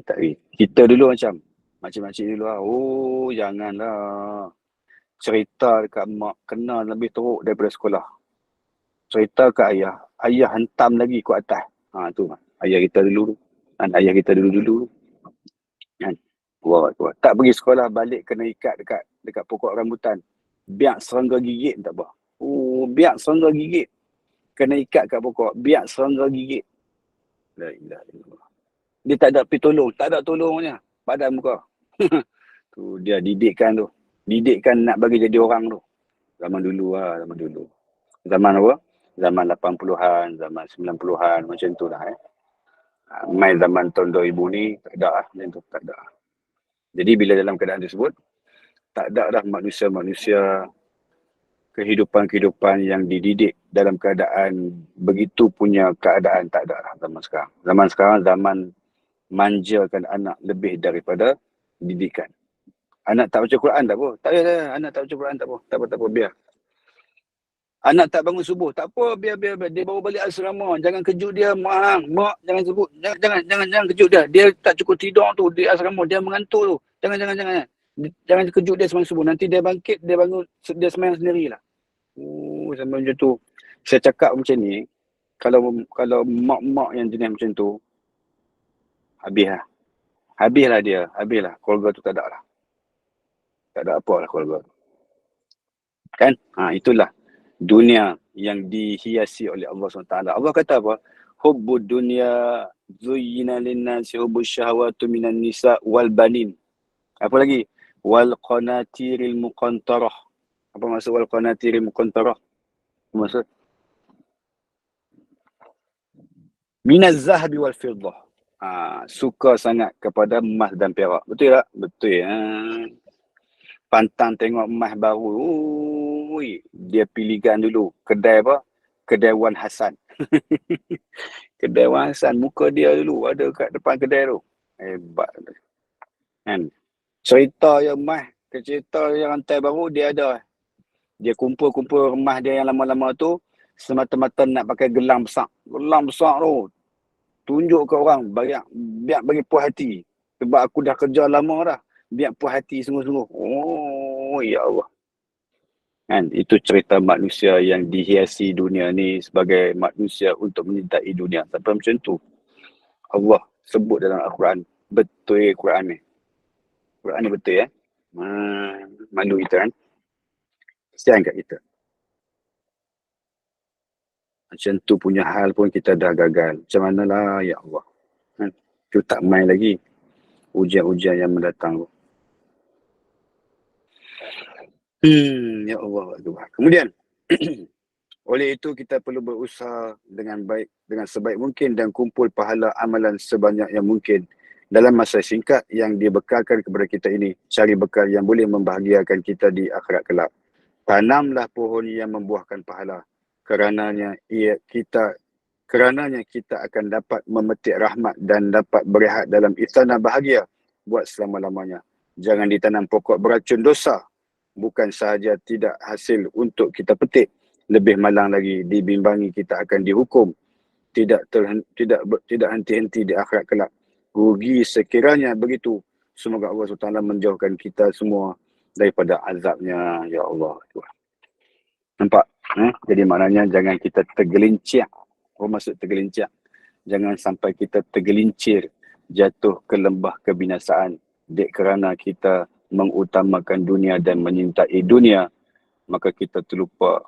Tak bagi. Kita dulu macam. Makcik-makcik dulu lah. Oh, janganlah. Cerita dekat mak kena lebih teruk daripada sekolah. Cerita ke ayah. Ayah hentam lagi ke atas. Tu ayah kita dulu. Dan ayah kita dulu. Kan? Wah. Tak pergi sekolah balik kena ikat dekat pokok rambutan. Biar serangga gigit tak apa. Oh, biar serangga gigit. Kena ikat kat pokok. Biar serangga gigit. La ilaha illallah. Dia tak ada pergi tolong. Tak ada tolongnya. Padan muka. Tu dia didikkan tu. Didikkan nak bagi jadi orang tu. Zaman dulu lah, zaman dulu. Zaman apa? Zaman 80-an, zaman 90-an, macam tu lah. Main zaman tahun 2000 ni, tak ada lah. Macam tu, tak ada. Jadi bila dalam keadaan tersebut, tak ada dah manusia-manusia kehidupan-kehidupan yang dididik dalam keadaan begitu punya keadaan, tak ada lah zaman sekarang. Zaman sekarang, zaman manjakan anak lebih daripada didikan. Anak tak baca Quran tak apa. Tak payah. Anak tak baca Quran tak apa. Tak apa, biar. Anak tak bangun subuh, tak apa, biar. Dia baru balik asrama, jangan kejut dia, mak, jangan sebut, jangan kejut dia. Dia tak cukup tidur tu di asrama, dia mengantuk tu. Jangan kejut dia sembahyang subuh. Nanti dia bangkit, dia bangun, dia sembahyang sendirilah. Sampai macam tu. Saya cakap macam ni, kalau mak-mak yang jenis macam tu, habislah. Habislah. Keluarga tu tak ada lah. Tak ada apa lah keluarga tu. Kan? Itulah dunia yang dihiasi oleh Allah SWT. Allah kata apa? Hubbud dunya zuyyina linnasi hubbus syahwatu minan nisa wal banin. Apa lagi? Wal qanatiril muqantarah. Apa maksud wal qanatiril muqantarah? Apa maksud? Minaz zahabi wal fiddah. Suka sangat kepada emas dan perak. Betul tak? Betul. Pantang tengok emas baru. Dia pilihan dulu. Kedai apa? Kedai Wan Hasan. Kedai Wan Hasan. Muka dia dulu ada kat depan kedai tu. Hebat. Kan? Cerita yang emas. Cerita yang rantai baru dia ada. Dia kumpul-kumpul emas dia yang lama-lama tu. Semata-mata nak pakai gelang besar. Gelang besar tu. Tunjuk ke orang. Biar bagi puas hati. Sebab aku dah kerja lama dah. Biar puas hati sungguh-sungguh. Ya Allah. Kan? Itu cerita manusia yang dihiasi dunia ni sebagai manusia untuk menyintai dunia. Sampai macam tu. Allah sebut dalam Al-Quran. Betul Quran ni. Quran ni betul ya. Malu kita kan. Kesian kat kita. Macam tu punya hal pun kita dah gagal. Macam manalah ya Allah. Kan? Itu tak main lagi. Ujian-ujian yang mendatang. Ya Allah. Kemudian, oleh itu kita perlu berusaha dengan baik, dengan sebaik mungkin dan kumpul pahala amalan sebanyak yang mungkin dalam masa singkat yang dibekalkan kepada kita ini. Cari bekal yang boleh membahagiakan kita di akhirat kelak. Tanamlah pohon yang membuahkan pahala. Kerananya kita akan dapat memetik rahmat dan dapat berehat dalam istana bahagia buat selama-lamanya. Jangan ditanam pokok beracun dosa. Bukan sahaja tidak hasil untuk kita petik, lebih malang lagi dibimbangi kita akan dihukum. Tidak henti-henti di akhirat kelak. Rugi sekiranya begitu. Semoga Allah SWT menjauhkan kita semua daripada azabnya. Ya Allah. Nampak? Jadi maknanya jangan kita tergelincir. Apa maksud tergelincir? Jangan sampai kita tergelincir jatuh ke lembah kebinasaan. Dek kerana kita mengutamakan dunia dan menyintai dunia, maka kita terlupa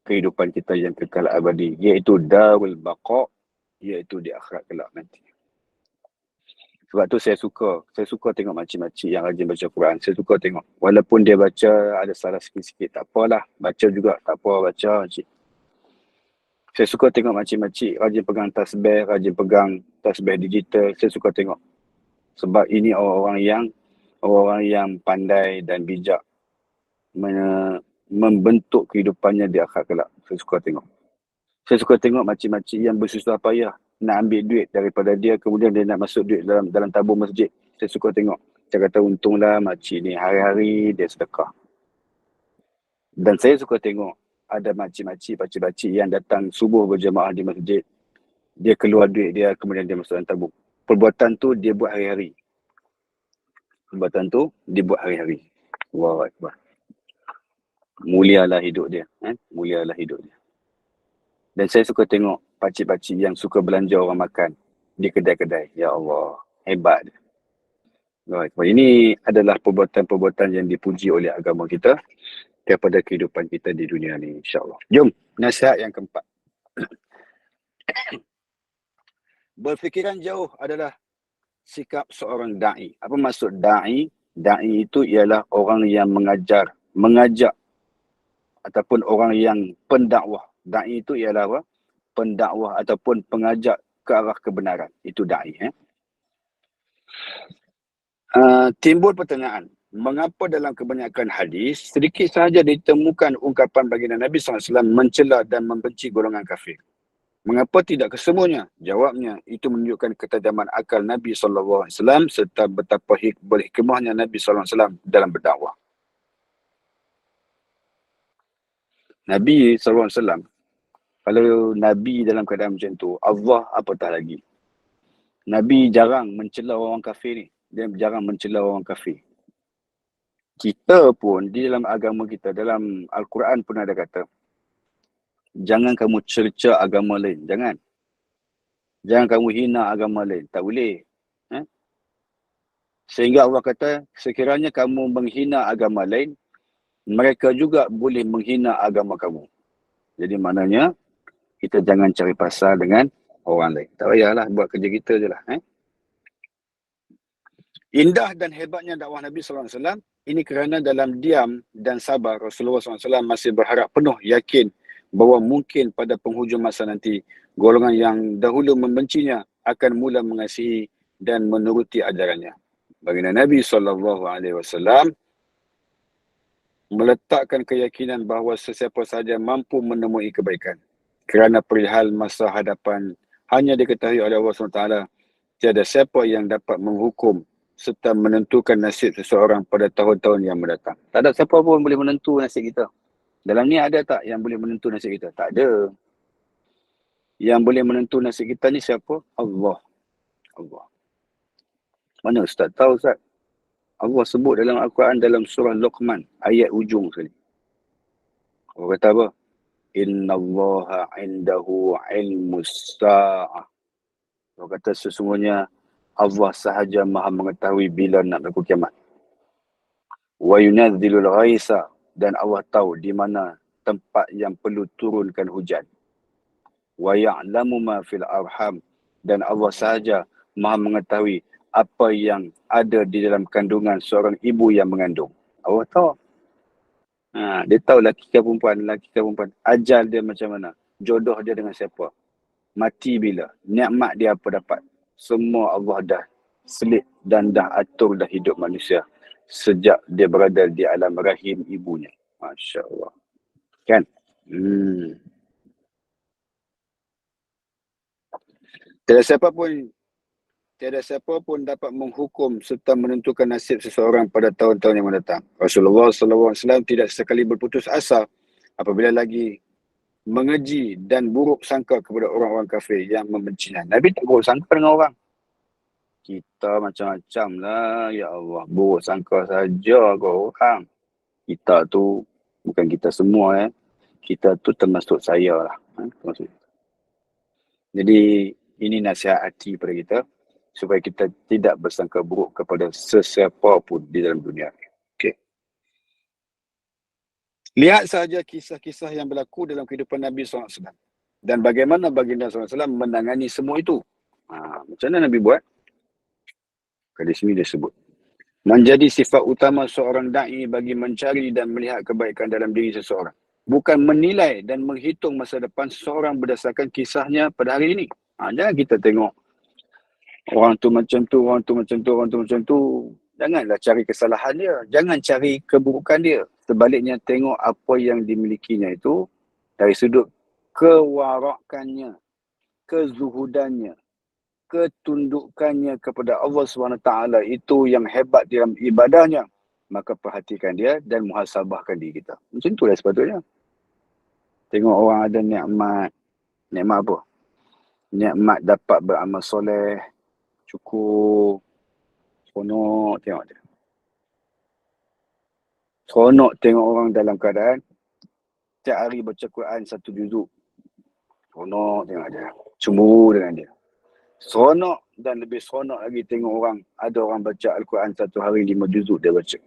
kehidupan kita yang kekal abadi, iaitu darul baqa, iaitu di akhirat kelak nanti. Sebab tu saya suka tengok makcik-makcik yang rajin baca Quran. Saya suka tengok. Walaupun dia baca ada salah sikit-sikit, tak apalah. Baca juga, tak apa, baca makcik. Saya suka tengok makcik-makcik rajin pegang tasbih, rajin pegang tasbih digital. Saya suka tengok. Sebab ini orang-orang yang pandai dan bijak membentuk kehidupannya di akhirat kelak. Saya suka tengok makcik-makcik yang bersusah payah nak ambil duit daripada dia, kemudian dia nak masuk duit dalam tabung masjid. Saya suka tengok. Saya kata untunglah makcik ni hari-hari dia sedekah. Dan saya suka tengok ada makcik-makcik, pakcik-pakcik yang datang subuh berjemaah di masjid. Dia keluar duit dia, kemudian dia masuk dalam tabung. Perbuatan tu dia buat hari-hari. Allahu Akbar. Mulialah hidup dia. Mulialah hidup dia. Dan saya suka tengok pakcik-pakcik yang suka belanja orang makan di kedai-kedai. Ya Allah, hebat dia. Ini adalah perbuatan-perbuatan yang dipuji oleh agama kita daripada kehidupan kita di dunia ni, insyaAllah. Jom, nasihat yang keempat. Berfikiran jauh adalah sikap seorang da'i. Apa maksud da'i? Da'i itu ialah orang yang mengajak ataupun orang yang pendakwah. Da'i itu ialah apa? Pendakwah ataupun pengajak ke arah kebenaran. Itu da'i. Timbul pertanyaan, mengapa dalam kebanyakan hadis sedikit sahaja ditemukan ungkapan baginda Nabi SAW mencela dan membenci golongan kafir? Mengapa tidak kesemuanya? Jawabnya, itu menunjukkan ketajaman akal Nabi SAW serta betapa berhikmahnya Nabi SAW dalam berdakwah. Nabi SAW, kalau Nabi dalam keadaan macam tu, Allah apatah lagi. Nabi jarang mencela orang kafir ni. Dia jarang mencela orang kafir. Kita pun di dalam agama kita, dalam Al-Quran pun ada kata, jangan kamu cerca agama lain. Jangan. Jangan kamu hina agama lain. Tak boleh. Sehingga Allah kata, sekiranya kamu menghina agama lain, mereka juga boleh menghina agama kamu. Jadi maknanya, kita jangan cari pasal dengan orang lain. Tak payahlah, buat kerja kita je lah. Indah dan hebatnya dakwah Nabi SAW, ini kerana dalam diam dan sabar, Rasulullah SAW masih berharap penuh yakin bahawa mungkin pada penghujung masa nanti, golongan yang dahulu membencinya akan mula mengasihi dan menuruti ajarannya. Baginda Nabi SAW meletakkan keyakinan bahawa sesiapa sahaja mampu menemui kebaikan. Kerana perihal masa hadapan hanya diketahui oleh Allah SWT, tiada siapa yang dapat menghukum serta menentukan nasib seseorang pada tahun-tahun yang mendatang. Tak ada siapa pun boleh menentu nasib kita. Dalam ni ada tak yang boleh menentu nasib kita? Tak ada. Yang boleh menentu nasib kita ni siapa? Allah. Allah. Mana Ustaz tahu Ustaz? Allah sebut dalam Al-Quran dalam surah Luqman, ayat ujung sekali. Allah kata apa? Inna Allaha indahu ilmus sa'ah. Allah kata sesungguhnya Allah sahaja maha mengetahui bila nak berlaku kiamat. Wa yunadzilul ghaisa, dan Allah tahu di mana tempat yang perlu turunkan hujan. Wa ya'lamu ma fil arham, dan Allah sahaja maha mengetahui apa yang ada di dalam kandungan seorang ibu yang mengandung. Allah tahu. Dia tahu lelaki ke perempuan, ajal dia macam mana, jodoh dia dengan siapa, mati bila, nikmat dia apa dapat. Semua Allah dah selit dan dah atur dah hidup manusia sejak dia berada di alam rahim ibunya. Masya Allah. Kan? Tiada siapa pun dapat menghukum serta menentukan nasib seseorang pada tahun-tahun yang mendatang. Rasulullah SAW tidak sekali berputus asa apabila lagi mengeji dan buruk sangka kepada orang-orang kafir yang membencinya. Nabi tak buruk sangka dengan orang. Kita macam-macam lah, ya Allah. Buruk sangka saja ke orang. Kita tu, bukan kita semua Kita tu termasuk saya lah. Jadi, ini nasihat hati pada kita, supaya kita tidak bersangka buruk kepada sesiapa pun di dalam dunia. Okay. Lihat sahaja kisah-kisah yang berlaku dalam kehidupan Nabi SAW. Dan bagaimana baginda SAW menangani semua itu. Macam mana Nabi buat? Di sini dia sebut. Menjadi sifat utama seorang da'i bagi mencari dan melihat kebaikan dalam diri seseorang. Bukan menilai dan menghitung masa depan seseorang berdasarkan kisahnya pada hari ini. Jangan kita tengok orang tu macam tu, orang tu macam tu, orang tu macam tu. Janganlah cari kesalahan dia. Jangan cari keburukan dia. Sebaliknya tengok apa yang dimilikinya itu dari sudut kewarakannya, kezuhudannya, ketundukannya kepada Allah SWT, itu yang hebat dalam ibadahnya. Maka perhatikan dia dan muhasabahkan diri kita. Macam itulah sepatutnya. Tengok orang ada nikmat. Nikmat apa? Nikmat dapat beramal soleh, cukup, seronok tengok dia. Seronok tengok orang dalam keadaan setiap hari baca Quran 1 juzuk. Seronok tengok dia. Cemburu dengan dia. Seronok dan lebih seronok lagi tengok orang, ada orang baca Al-Quran 1 hari 5 juzuk dia baca.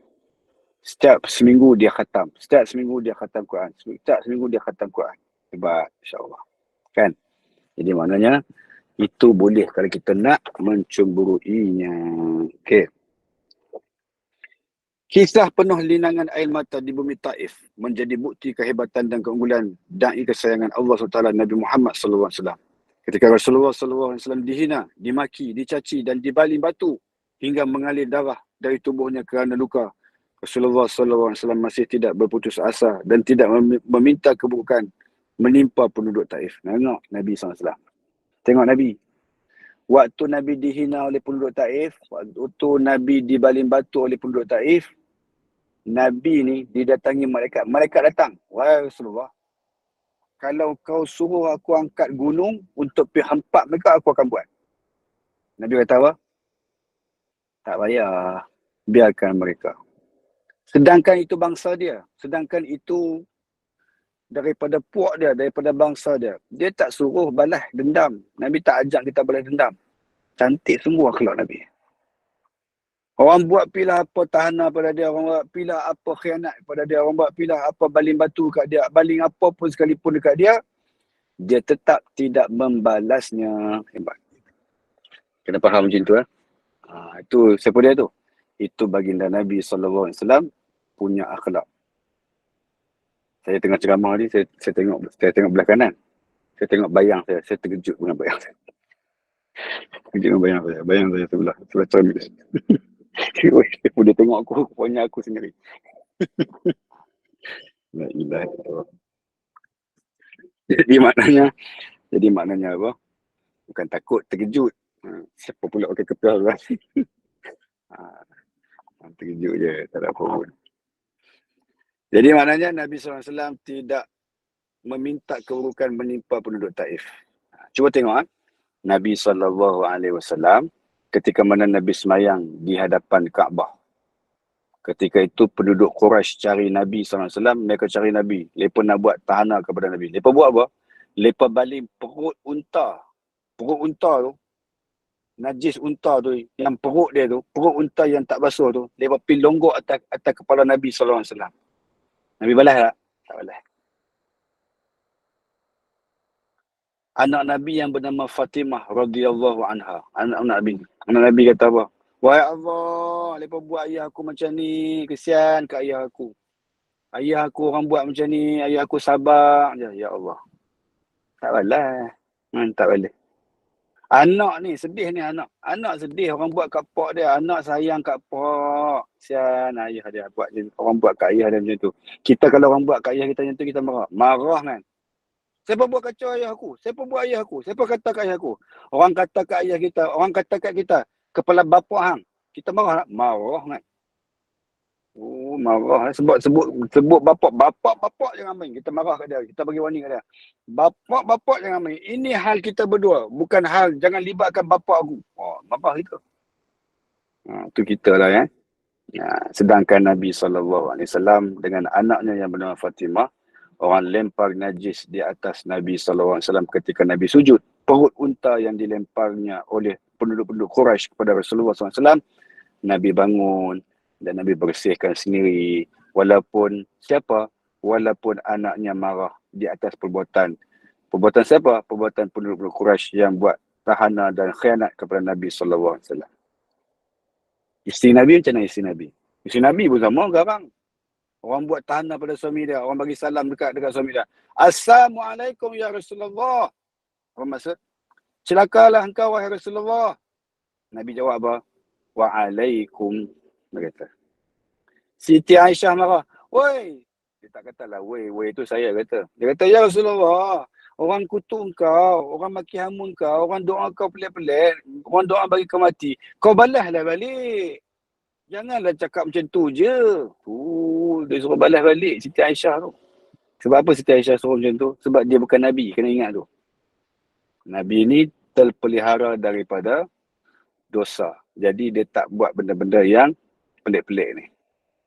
Setiap seminggu dia khatam. Setiap seminggu dia khatam Quran. Setiap seminggu dia khatam Quran. Hebat, insyaAllah. Kan? Jadi maknanya, itu boleh kalau kita nak mencemburuinya. Okay. Kisah penuh linangan air mata di bumi Taif menjadi bukti kehebatan dan keunggulan da'i kesayangan Allah SWT Nabi Muhammad SAW. Ketika Rasulullah SAW dihina, dimaki, dicaci dan dibaling batu hingga mengalir darah dari tubuhnya kerana luka, Rasulullah SAW masih tidak berputus asa dan tidak meminta keburukan menimpa penduduk Taif. Tengok Nabi SAW. Tengok Nabi. Waktu Nabi dihina oleh penduduk Taif, waktu Nabi dibaling batu oleh penduduk Taif, Nabi ni didatangi malaikat. Malaikat datang. Wahai Rasulullah, kalau kau suruh aku angkat gunung untuk pergi hampak mereka, aku akan buat. Nabi kata apa? Tak payah. Biarkan mereka. Sedangkan itu bangsa dia. Sedangkan itu daripada puak dia, daripada bangsa dia. Dia tak suruh balas dendam. Nabi tak ajak kita balas dendam. Cantik sungguh akhlak Nabi. Orang buat pilah apa tahanan pada dia, orang buat pilah apa khianat pada dia, orang buat pilah apa baling batu kat dia, baling apa pun sekalipun dekat dia, dia tetap tidak membalasnya. Hebat. Kena faham macam tu. Itu siapa dia tu? Itu baginda Nabi SAW punya akhlak. Saya tengah ceramah ni, saya tengok belah kanan. Saya tengok bayang saya terkejut dengan bayang saya. Terkejut dengan bayang saya sebelah cermin. Dia tengok aku, rupanya aku sendiri. La ilaha illallah. Jadi maknanya apa? Bukan takut, terkejut. Siapa pula pakai kepiah tu? Terkejut je, tak ada apa pun. Jadi maknanya Nabi SAW tidak meminta keburukan menimpa penduduk Taif. Cuba tengok. Nabi SAW ketika mana Nabi semayang di hadapan Kaabah. Ketika itu penduduk Quraisy cari Nabi SAW, mereka cari Nabi. Mereka nak buat tahanan kepada Nabi. Mereka buat apa? Mereka baling perut unta. Perut unta tu, najis unta tu, yang perut dia tu, perut unta yang tak basuh tu, mereka pergi longgok atas kepala Nabi SAW. Nabi balas tak? Tak balas. Anak Nabi yang bernama Fatimah radhiyallahu anha. Anak Nabi kata apa? Wahai Allah, mereka buat ayah aku macam ni. Kesian ke ayah aku. Ayah aku orang buat macam ni. Ayah aku sabar. Ya Allah. Tak balas. Tak balas. Anak ni, sedih ni anak. Anak sedih orang buat kat pak dia. Anak sayang kat pak. Kesian ayah dia buat. Orang buat kat ayah dia macam tu. Kita kalau orang buat kat ayah kita macam tu, kita marah. Marah kan? Siapa buat kacau ayah aku? Siapa buat ayah aku? Siapa kata kat ayah aku? Orang kata kat ayah kita. Orang kata kat kita. Kepala bapa hang. Kita marah tak? Marah kan? Oh, marah. Sebut bapak jangan main. Kita marah kat dia. Kita bagi warning kat dia. Bapak jangan main. Ini hal kita berdua. Bukan hal jangan libatkan bapak aku. Oh, marah kita. Itu kita lah ya. Sedangkan Nabi SAW dengan anaknya yang bernama Fatimah, orang lempar najis di atas Nabi SAW ketika Nabi sujud. Perut unta yang dilemparnya oleh penduduk-penduduk Quraisy kepada Rasulullah SAW, Nabi bangun dan Nabi bersihkan sendiri. Walaupun siapa? Walaupun anaknya marah di atas perbuatan. Perbuatan siapa? Perbuatan penduduk Quraisy yang buat tahanan dan khianat kepada Nabi SAW. Isteri Nabi macam mana isteri Nabi? Isteri Nabi pun sama garang. Orang buat tahanan pada suami dia. Orang bagi salam dekat suami dia. Assalamualaikum ya Rasulullah. Apa maksud? Celakalah engkau wahai Rasulullah. Nabi jawab apa? Waalaikum. Dia kata. Siti Aisyah marah. Woi. Dia tak katalah woi itu saya kata. Dia kata ya Rasulullah. Orang kutuk engkau. Orang maki hamun kau. Orang doa kau pelik-pelik. Orang doa bagi kau mati. Kau balaslah balik. Janganlah cakap macam tu je. Dia suruh balas balik Siti Aisyah tu. Sebab apa Siti Aisyah suruh macam tu? Sebab dia bukan Nabi. Kena ingat tu. Nabi ni terpelihara daripada dosa. Jadi dia tak buat benda-benda yang pelik-pelik ni.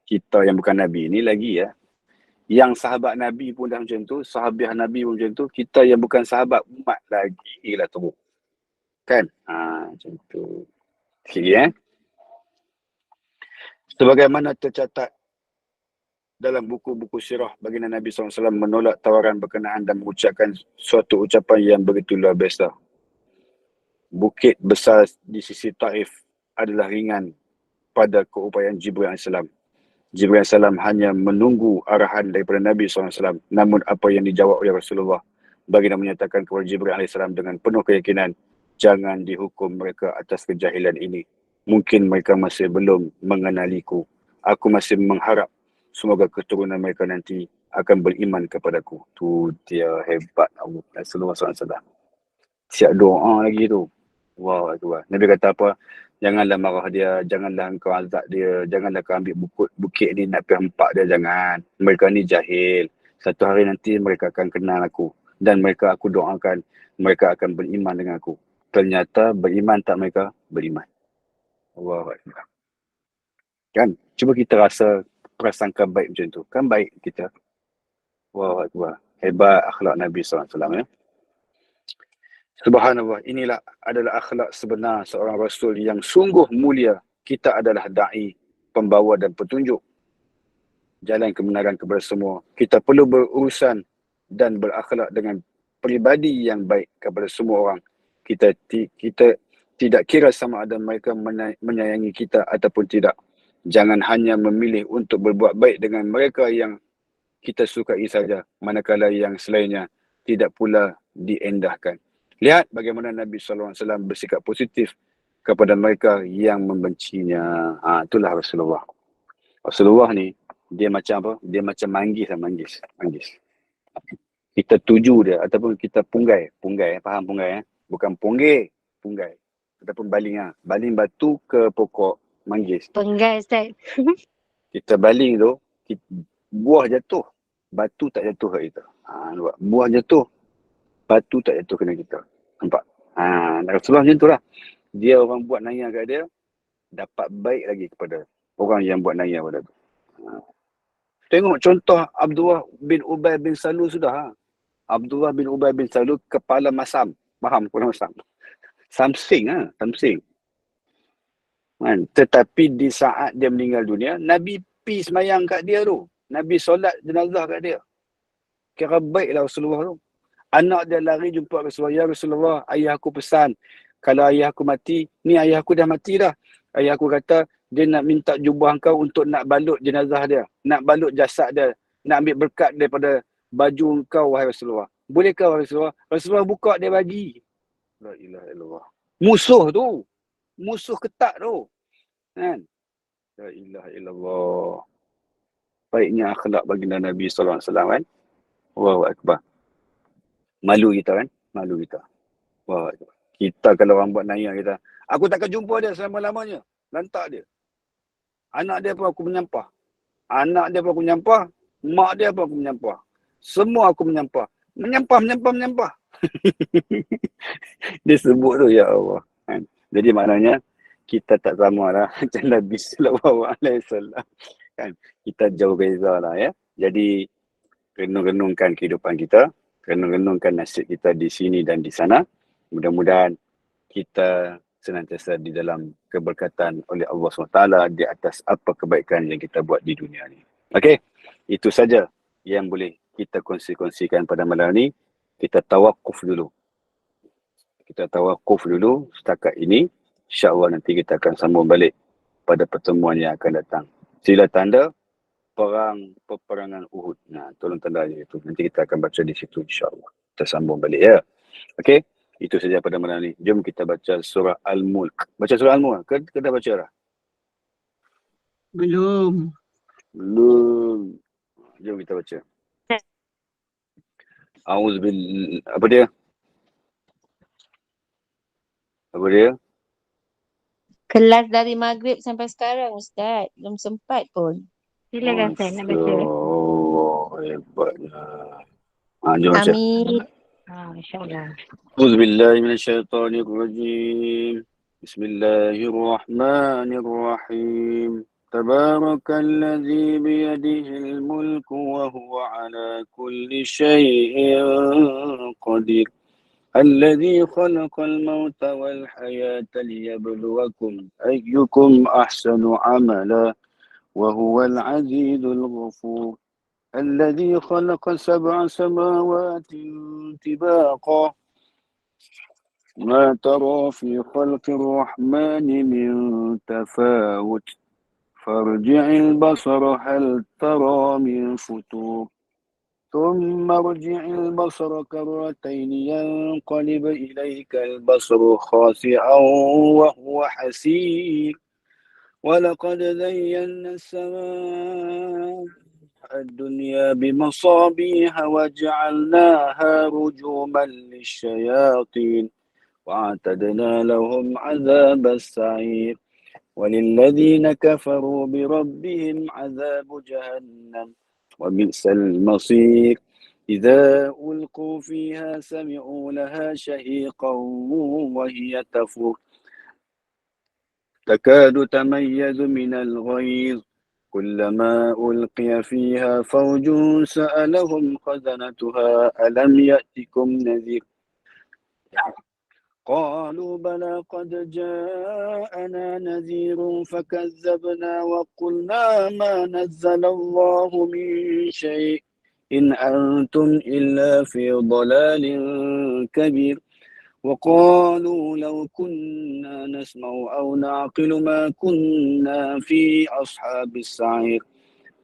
Kita yang bukan Nabi ni lagi ya. Yang sahabat Nabi pun dah macam tu. Sahabiah Nabi pun macam tu. Kita yang bukan sahabat umat lagi lah teruk. Kan? Macam tu. Sikit Sebagaimana tercatat dalam buku-buku sirah, baginda Nabi SAW menolak tawaran berkenaan dan mengucapkan suatu ucapan yang begitu luar biasa. Bukit besar di sisi Taif adalah ringan pada keupayaan Jibril AS. Jibril salam hanya menunggu arahan daripada Nabi SAW. Namun apa yang dijawab oleh Rasulullah, baginda menyatakan kepada Jibril AS dengan penuh keyakinan, jangan dihukum mereka atas kejahilan ini. Mungkin mereka masih belum mengenaliku. Aku masih mengharap semoga keturunan mereka nanti akan beriman kepadaku. Tu dia hebat Allah Rasulullah SAW. Siap doa lagi tu. Wow, Nabi kata apa? Janganlah marah dia, janganlah engkau azab dia, janganlah kau ambil bukit ni nak pergi hempak dia, jangan. Mereka ni jahil. Satu hari nanti mereka akan kenal aku. Dan mereka aku doakan, mereka akan beriman dengan aku. Ternyata beriman tak mereka? Beriman. Allahu Akbar. Kan? Cuba kita rasa prasangka baik macam tu. Kan baik kita. Allahu Akbar. Hebat akhlak Nabi SAW ya. Subhanallah, inilah adalah akhlak sebenar seorang Rasul yang sungguh mulia. Kita adalah da'i, pembawa dan petunjuk jalan kebenaran kepada semua. Kita perlu berurusan dan berakhlak dengan peribadi yang baik kepada semua orang. Kita tidak kira sama ada mereka menyayangi kita ataupun tidak. Jangan hanya memilih untuk berbuat baik dengan mereka yang kita sukai saja, manakala yang selainnya tidak pula diendahkan. Lihat bagaimana Nabi SAW bersikap positif kepada mereka yang membencinya. Itulah Rasulullah. Rasulullah ni, dia macam apa? Dia macam manggis. Kita tuju dia ataupun kita punggai. Faham punggai? Bukan punggai. Ataupun baling. Baling batu ke pokok manggis. Penggai Ustaz. Kita baling tu, buah jatuh. Batu tak jatuh kat kita. Buah jatuh. Batu tak jatuh kena kita. Nampak? Rasulullah macam tu lah. Dia orang buat naya kat dia, dapat baik lagi kepada orang yang buat naya pada tu. Tengok contoh Abdullah bin Ubay bin Salul sudah. Abdullah bin Ubay bin Salul kepala masam. Faham kepala masam? Samsing. Tetapi di saat dia meninggal dunia, Nabi pergi semayang kat dia tu. Nabi solat jenazah kat dia. Kira baiklah Rasulullah tu. Anak dia lari jumpa Rasulullah. Ya Rasulullah, ayah aku pesan. Kalau ayah aku mati, ni ayah aku dah mati dah. Ayah aku kata, dia nak minta jubah engkau untuk nak balut jenazah dia. Nak balut jasad dia. Nak ambil berkat daripada baju engkau, wahai Rasulullah. Bolehkah wahai Rasulullah? Rasulullah buka, dia bagi. La ilaha illallah. Musuh tu. Musuh ketat tu. Kan? La ilaha illallah. Baiknya akhlak baginda Nabi SAW kan. Allahu Akbar. Malu kita kan? Malu kita. Wah, kita kalau orang buat naya kita, aku takkan jumpa dia selama-lamanya. Lantak dia. Anak dia pun aku menyampah. Mak dia pun aku menyampah. Semua aku menyampah. Menyampah. Dia sebut tu, ya Allah. Kan? Jadi maknanya, kita tak sama lah macam Nabi SAW. Kan? Kita jauh beza lah ya. Jadi, renung-renungkan kehidupan kita. Renung-renungkan nasib kita di sini dan di sana. Mudah-mudahan kita senantiasa di dalam keberkatan oleh Allah SWT di atas apa kebaikan yang kita buat di dunia ni. Okey, itu saja yang boleh kita kongsi-kongsikan pada malam ni. Kita tawakuf dulu. Setakat ini. InsyaAllah nanti kita akan sambung balik pada pertemuan yang akan datang. Sila tanda peperangan Uhud. Tolong tanda itu. Nanti kita akan baca di situ insyaAllah. Kita sambung balik ya. Okey. Itu saja pada malam ni. Jom kita baca surah Al-Mulk. Baca surah Al-Mulk. Kita dah baca dah? Belum. Jom kita baca. Apa dia? Kelas dari maghrib sampai sekarang Ustaz. Belum sempat pun. Silakan Ustaz nak baca. Oh, hebatnya. Jom baca. Amin. InsyaAllah. Auzubillahi minasyaitonirrajim. Bismillahirrahmanirrahim. Tabarakalladzi biyadihil mulku wa huwa ala kulli syai'in qadir. Alladzi khalaqal mauta wal hayata liyabluwakum ayyukum ahsanu amala wa huwal azizul ghafur. الذي خلق 7 سماوات طباقا ما ترى في خلق الرحمن من تفاوت فارجع البصر هل ترى من فطور ثم ارجع البصر كرتين ينقلب إليك البصر خاسئا وهو حسير ولقد زينا السماء الدنيا بمصابيح وجعلناها رجوما للشياطين وأعتدنا لهم عذاب السعير وللذين كفروا بربهم عذاب جهنم وبئس المصير إذا ألقوا فيها سمعوا لها شهيقا وهي تفور تكاد تميز من الغيظ كلما ألقي فيها فوج سألهم خزنتها ألم يأتكم نذير قالوا بلى قد جاءنا نذير فكذبنا وقلنا ما نزل الله من شيء إن أنتم إلا في ضلال كبير وقالوا لو كنا نسمع أو نعقل ما كنا في أصحاب السعير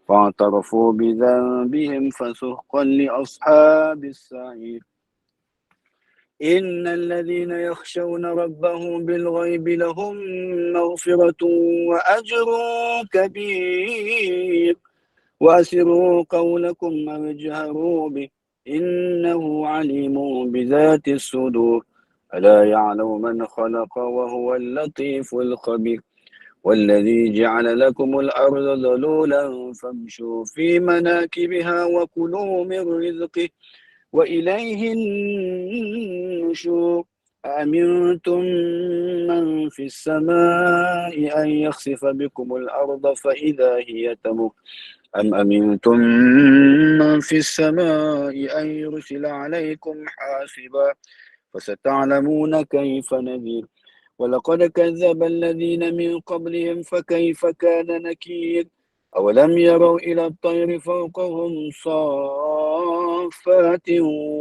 فاعترفوا بذنبهم فسحقا لأصحاب السعير إن الذين يخشون ربهم بالغيب لهم مغفرة وأجر كبير وأسروا قولكم أو اجهروا به إنه عليم بذات الصدور ألا يعلم من خلق وهو اللطيف الخبير والذي جعل لكم الأرض ذلولا فامشوا في مناكبها وكلوا من رزقه وإليه النشور أأمنتم من في السماء أن يخسف بكم الأرض فإذا هي تمور أم أمنتم من في السماء أن يرسل عليكم حاسبا فستعلمون كيف نذير ولقد كذب الذين من قبلهم فكيف كان نكير أولم يروا إلى الطير فوقهم صافات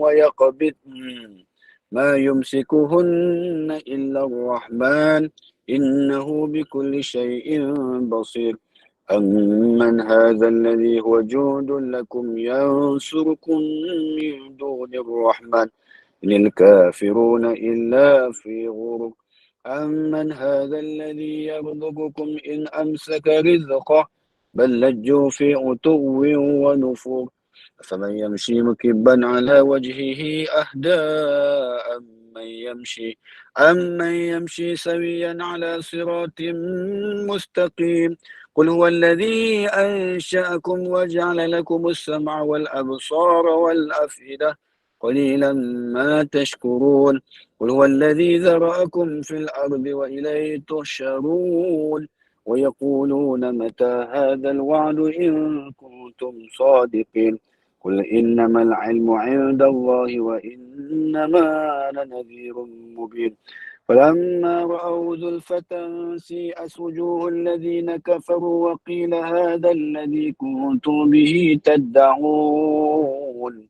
ويقبضن ما يمسكهن إلا الرحمن إنه بكل شيء بصير أمن هذا الذي هو جند لكم ينصركم من دون الرحمن إن الكافرون إلا في غرور أمن هذا الذي يرزقكم إن أمسك رزقه بل لجوا في عتو ونفور أفمن يمشي مكبا على وجهه أهدى أمن يمشي سويا على صراط مستقيم قل هو الذي أنشأكم وجعل لكم السمع والأبصار والأفئدة قليلا ما تشكرون قل هو الذي ذرأكم في الأرض وإليه تحشرون ويقولون متى هذا الوعد إن كنتم صادقين قل إنما العلم عند الله وإنما أنا نذير مبين فلما رأوا زلفة سيئت وجوه الذين كفروا وقيل هذا الذي كنتم به تدعون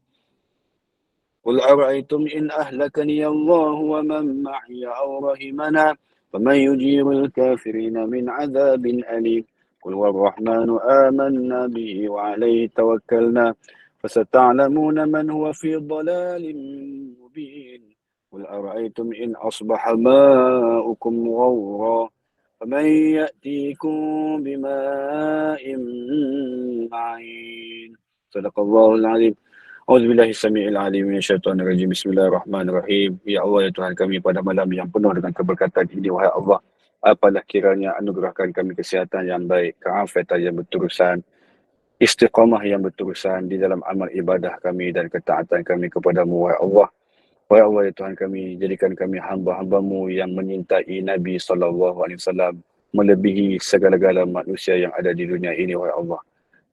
قل أرأيتم إن أهلكني الله ومن معي أو رحمنا فمن يجير الكافرين من عذاب أليم قل هو الرحمن آمنا به وعليه توكلنا فستعلمون من هو في ضلال مبين قل أرأيتم إن أصبح ماؤكم غورا فمن يأتيكم بماء معين صدق الله العظيم. Auzubillahi samiil alim minasyaitonir rajim. Bismillahirrahmanirrahim. Ya Allah, ya Tuhan kami, pada malam yang penuh dengan keberkatan ini, wahai Allah, apalah kiranya anugerahkan kami kesihatan yang baik, keafiatan yang berterusan, istiqamah yang berterusan di dalam amal ibadah kami dan ketaatan kami kepadamu, wahai Allah. Wahai Allah, ya Tuhan kami, jadikan kami hamba-hambamu yang menyintai Nabi SAW melebihi segala-gala manusia yang ada di dunia ini, wahai Allah.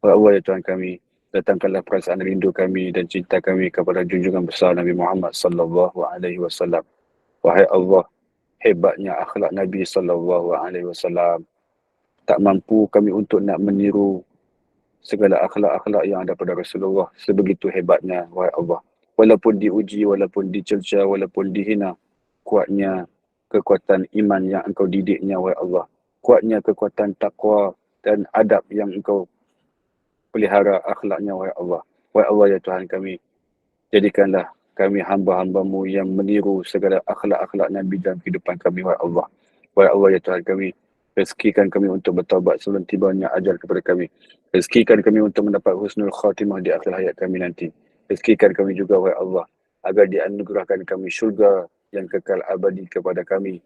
Wahai Allah, ya Tuhan kami, datangkanlah perasaan rindu kami dan cinta kami kepada junjungan besar Nabi Muhammad sallallahu alaihi wasallam. Wahai Allah, hebatnya akhlak Nabi sallallahu alaihi wasallam. Tak mampu kami untuk nak meniru segala akhlak-akhlak yang ada pada Rasulullah. Sebegitu hebatnya, wahai Allah. Walaupun diuji, walaupun dicerca, walaupun dihina, kuatnya kekuatan iman yang engkau didiknya, wahai Allah. Kuatnya kekuatan takwa dan adab yang engkau pelihara akhlaknya, wahai Allah. Wahai Allah ya Tuhan kami, jadikanlah kami hamba-hambamu yang meniru segala akhlak-akhlak Nabi dalam kehidupan kami, wahai Allah. Wahai Allah ya Tuhan kami, rezekikan kami untuk bertaubat sebelum tibanya ajal kepada kami. Rezekikan kami untuk mendapat husnul khatimah di akhir hayat kami nanti. Rezekikan kami juga, wahai Allah, agar dianugerahkan kami syurga yang kekal abadi kepada kami,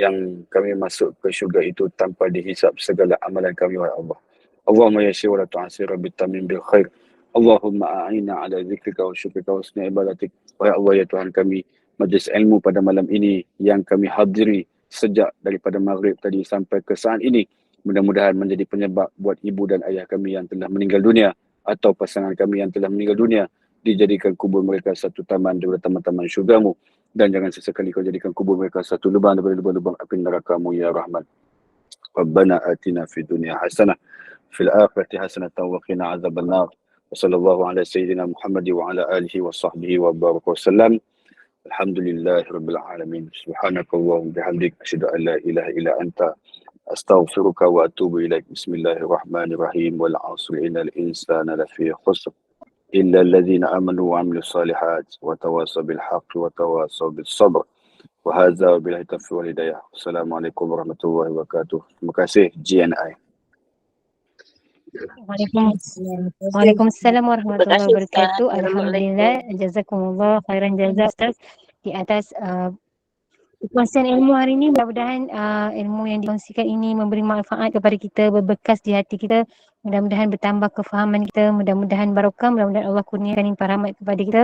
yang kami masuk ke syurga itu tanpa dihisap segala amalan kami, wahai Allah. Allahumma yassir wa la tu'assir bitamin bil khair. Allahumma a'inna ala zikrika wa syukrika wa husni ibadatik. Wahai Allah ya Tuhan kami, majlis ilmu pada malam ini yang kami hadiri sejak daripada maghrib tadi sampai ke saat ini, mudah-mudahan menjadi penyebab buat ibu dan ayah kami yang telah meninggal dunia atau pasangan kami yang telah meninggal dunia, dijadikan kubur mereka satu taman daripada taman-taman syurgamu, dan jangan sesekali kau jadikan kubur mereka satu lubang daripada lubang-lubang api neraka-Mu ya Rahman. Rabbana atina fid dunya hasanah fil akhirati hasanatan wa qina azabannar. Wa sallallahu ala sayyidina Muhammad wa ala alihi wa sahbihi wa baraka wasallam. Alhamdulillahirabbil alamin. Subhanakallahumma bihamdik asyhadu an la ilaha illa anta astaghfiruka wa atubu ilaik. Bismillahirrahmanirrahim. Wal 'asri innal insana lafi khusr illa alladhina amanu wa 'amilus solihat wa tawassaw bil haqqi wa tawassaw bis sabr. Wa hadza billahi taufiq wal hidayah. Assalamualaikum warahmatullahi wabarakatuh. Terima kasih GNI. Waalaikumsalam warahmatullahi wabarakatuh. Alhamdulillah, jazakumullah khairan jazak Ustaz di atas kongsian ilmu hari ini. Mudah-mudahan ilmu yang dikongsikan ini memberi manfaat kepada kita, berbekas di hati kita. Mudah-mudahan bertambah kefahaman kita, mudah-mudahan barakah, mudah-mudahan Allah kurniakan limpah rahmat kepada kita.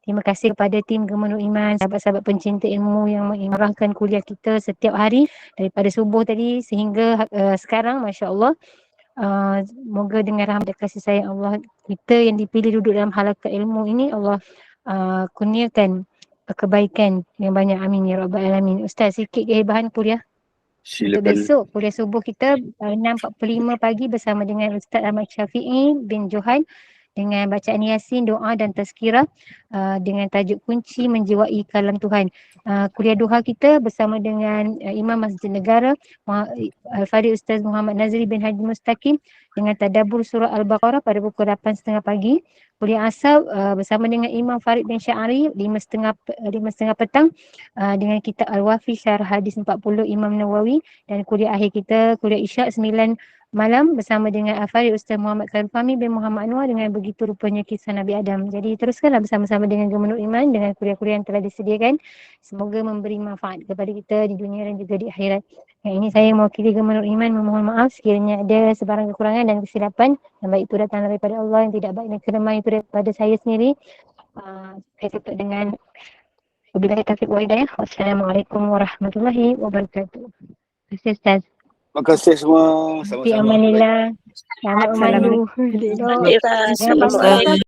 Terima kasih kepada tim Gemenuk Iman, sahabat-sahabat pencinta ilmu yang mengimarahkan kuliah kita setiap hari daripada subuh tadi sehingga sekarang, masya-Allah. Semoga dengan rahmat dan kasih sayang Allah, kita yang dipilih duduk dalam halaqah ilmu ini, Allah kurniakan kebaikan yang banyak. Amin ya rabbal alamin. Ustaz, sikit kehebahan kuliah untuk Silakan. besok. Kuliah subuh kita 6.45 pagi bersama dengan Ustaz Ahmad Syafi'i bin Johan dengan bacaan Yasin, doa dan tazkirah dengan tajuk kunci menjiwai kalam Tuhan. Kuliah duha kita bersama dengan Imam Masjid Negara Al-Fadhil Ustaz Muhammad Nazri bin Haji Mustaqim dengan tadabbur surah Al-Baqarah pada pukul 8.30 pagi. Kuliah asar bersama dengan Imam Farid bin Sya'ari 5.30 petang dengan kitab Al-Wafi Syarah Hadis 40 Imam Nawawi. Dan kuliah akhir kita, kuliah Isyak 9 malam bersama dengan Al-Fadhil Ustaz Muhammad Khairul Fahmi bin Muhammad Anwar dengan begitu rupanya kisah Nabi Adam. Jadi teruskanlah bersama-sama dengan Gemenuk Iman dengan kuliah-kuliah yang telah disediakan. Semoga memberi manfaat kepada kita di dunia dan juga di akhirat. Yang ini saya mewakili Gemenuk Iman memohon maaf sekiranya ada sebarang kekurangan dan kesilapan. Yang baik itu datang daripada Allah, yang tidak baik dan kelemahan itu daripada saya sendiri. Saya tutup dengan wabillahi taufiq wal hidayah. Wassalamualaikum warahmatullahi wabarakatuh. Terima kasih Ustaz. Terima kasih semua. Fi amanillah. Selamat memandu. Assalamualaikum.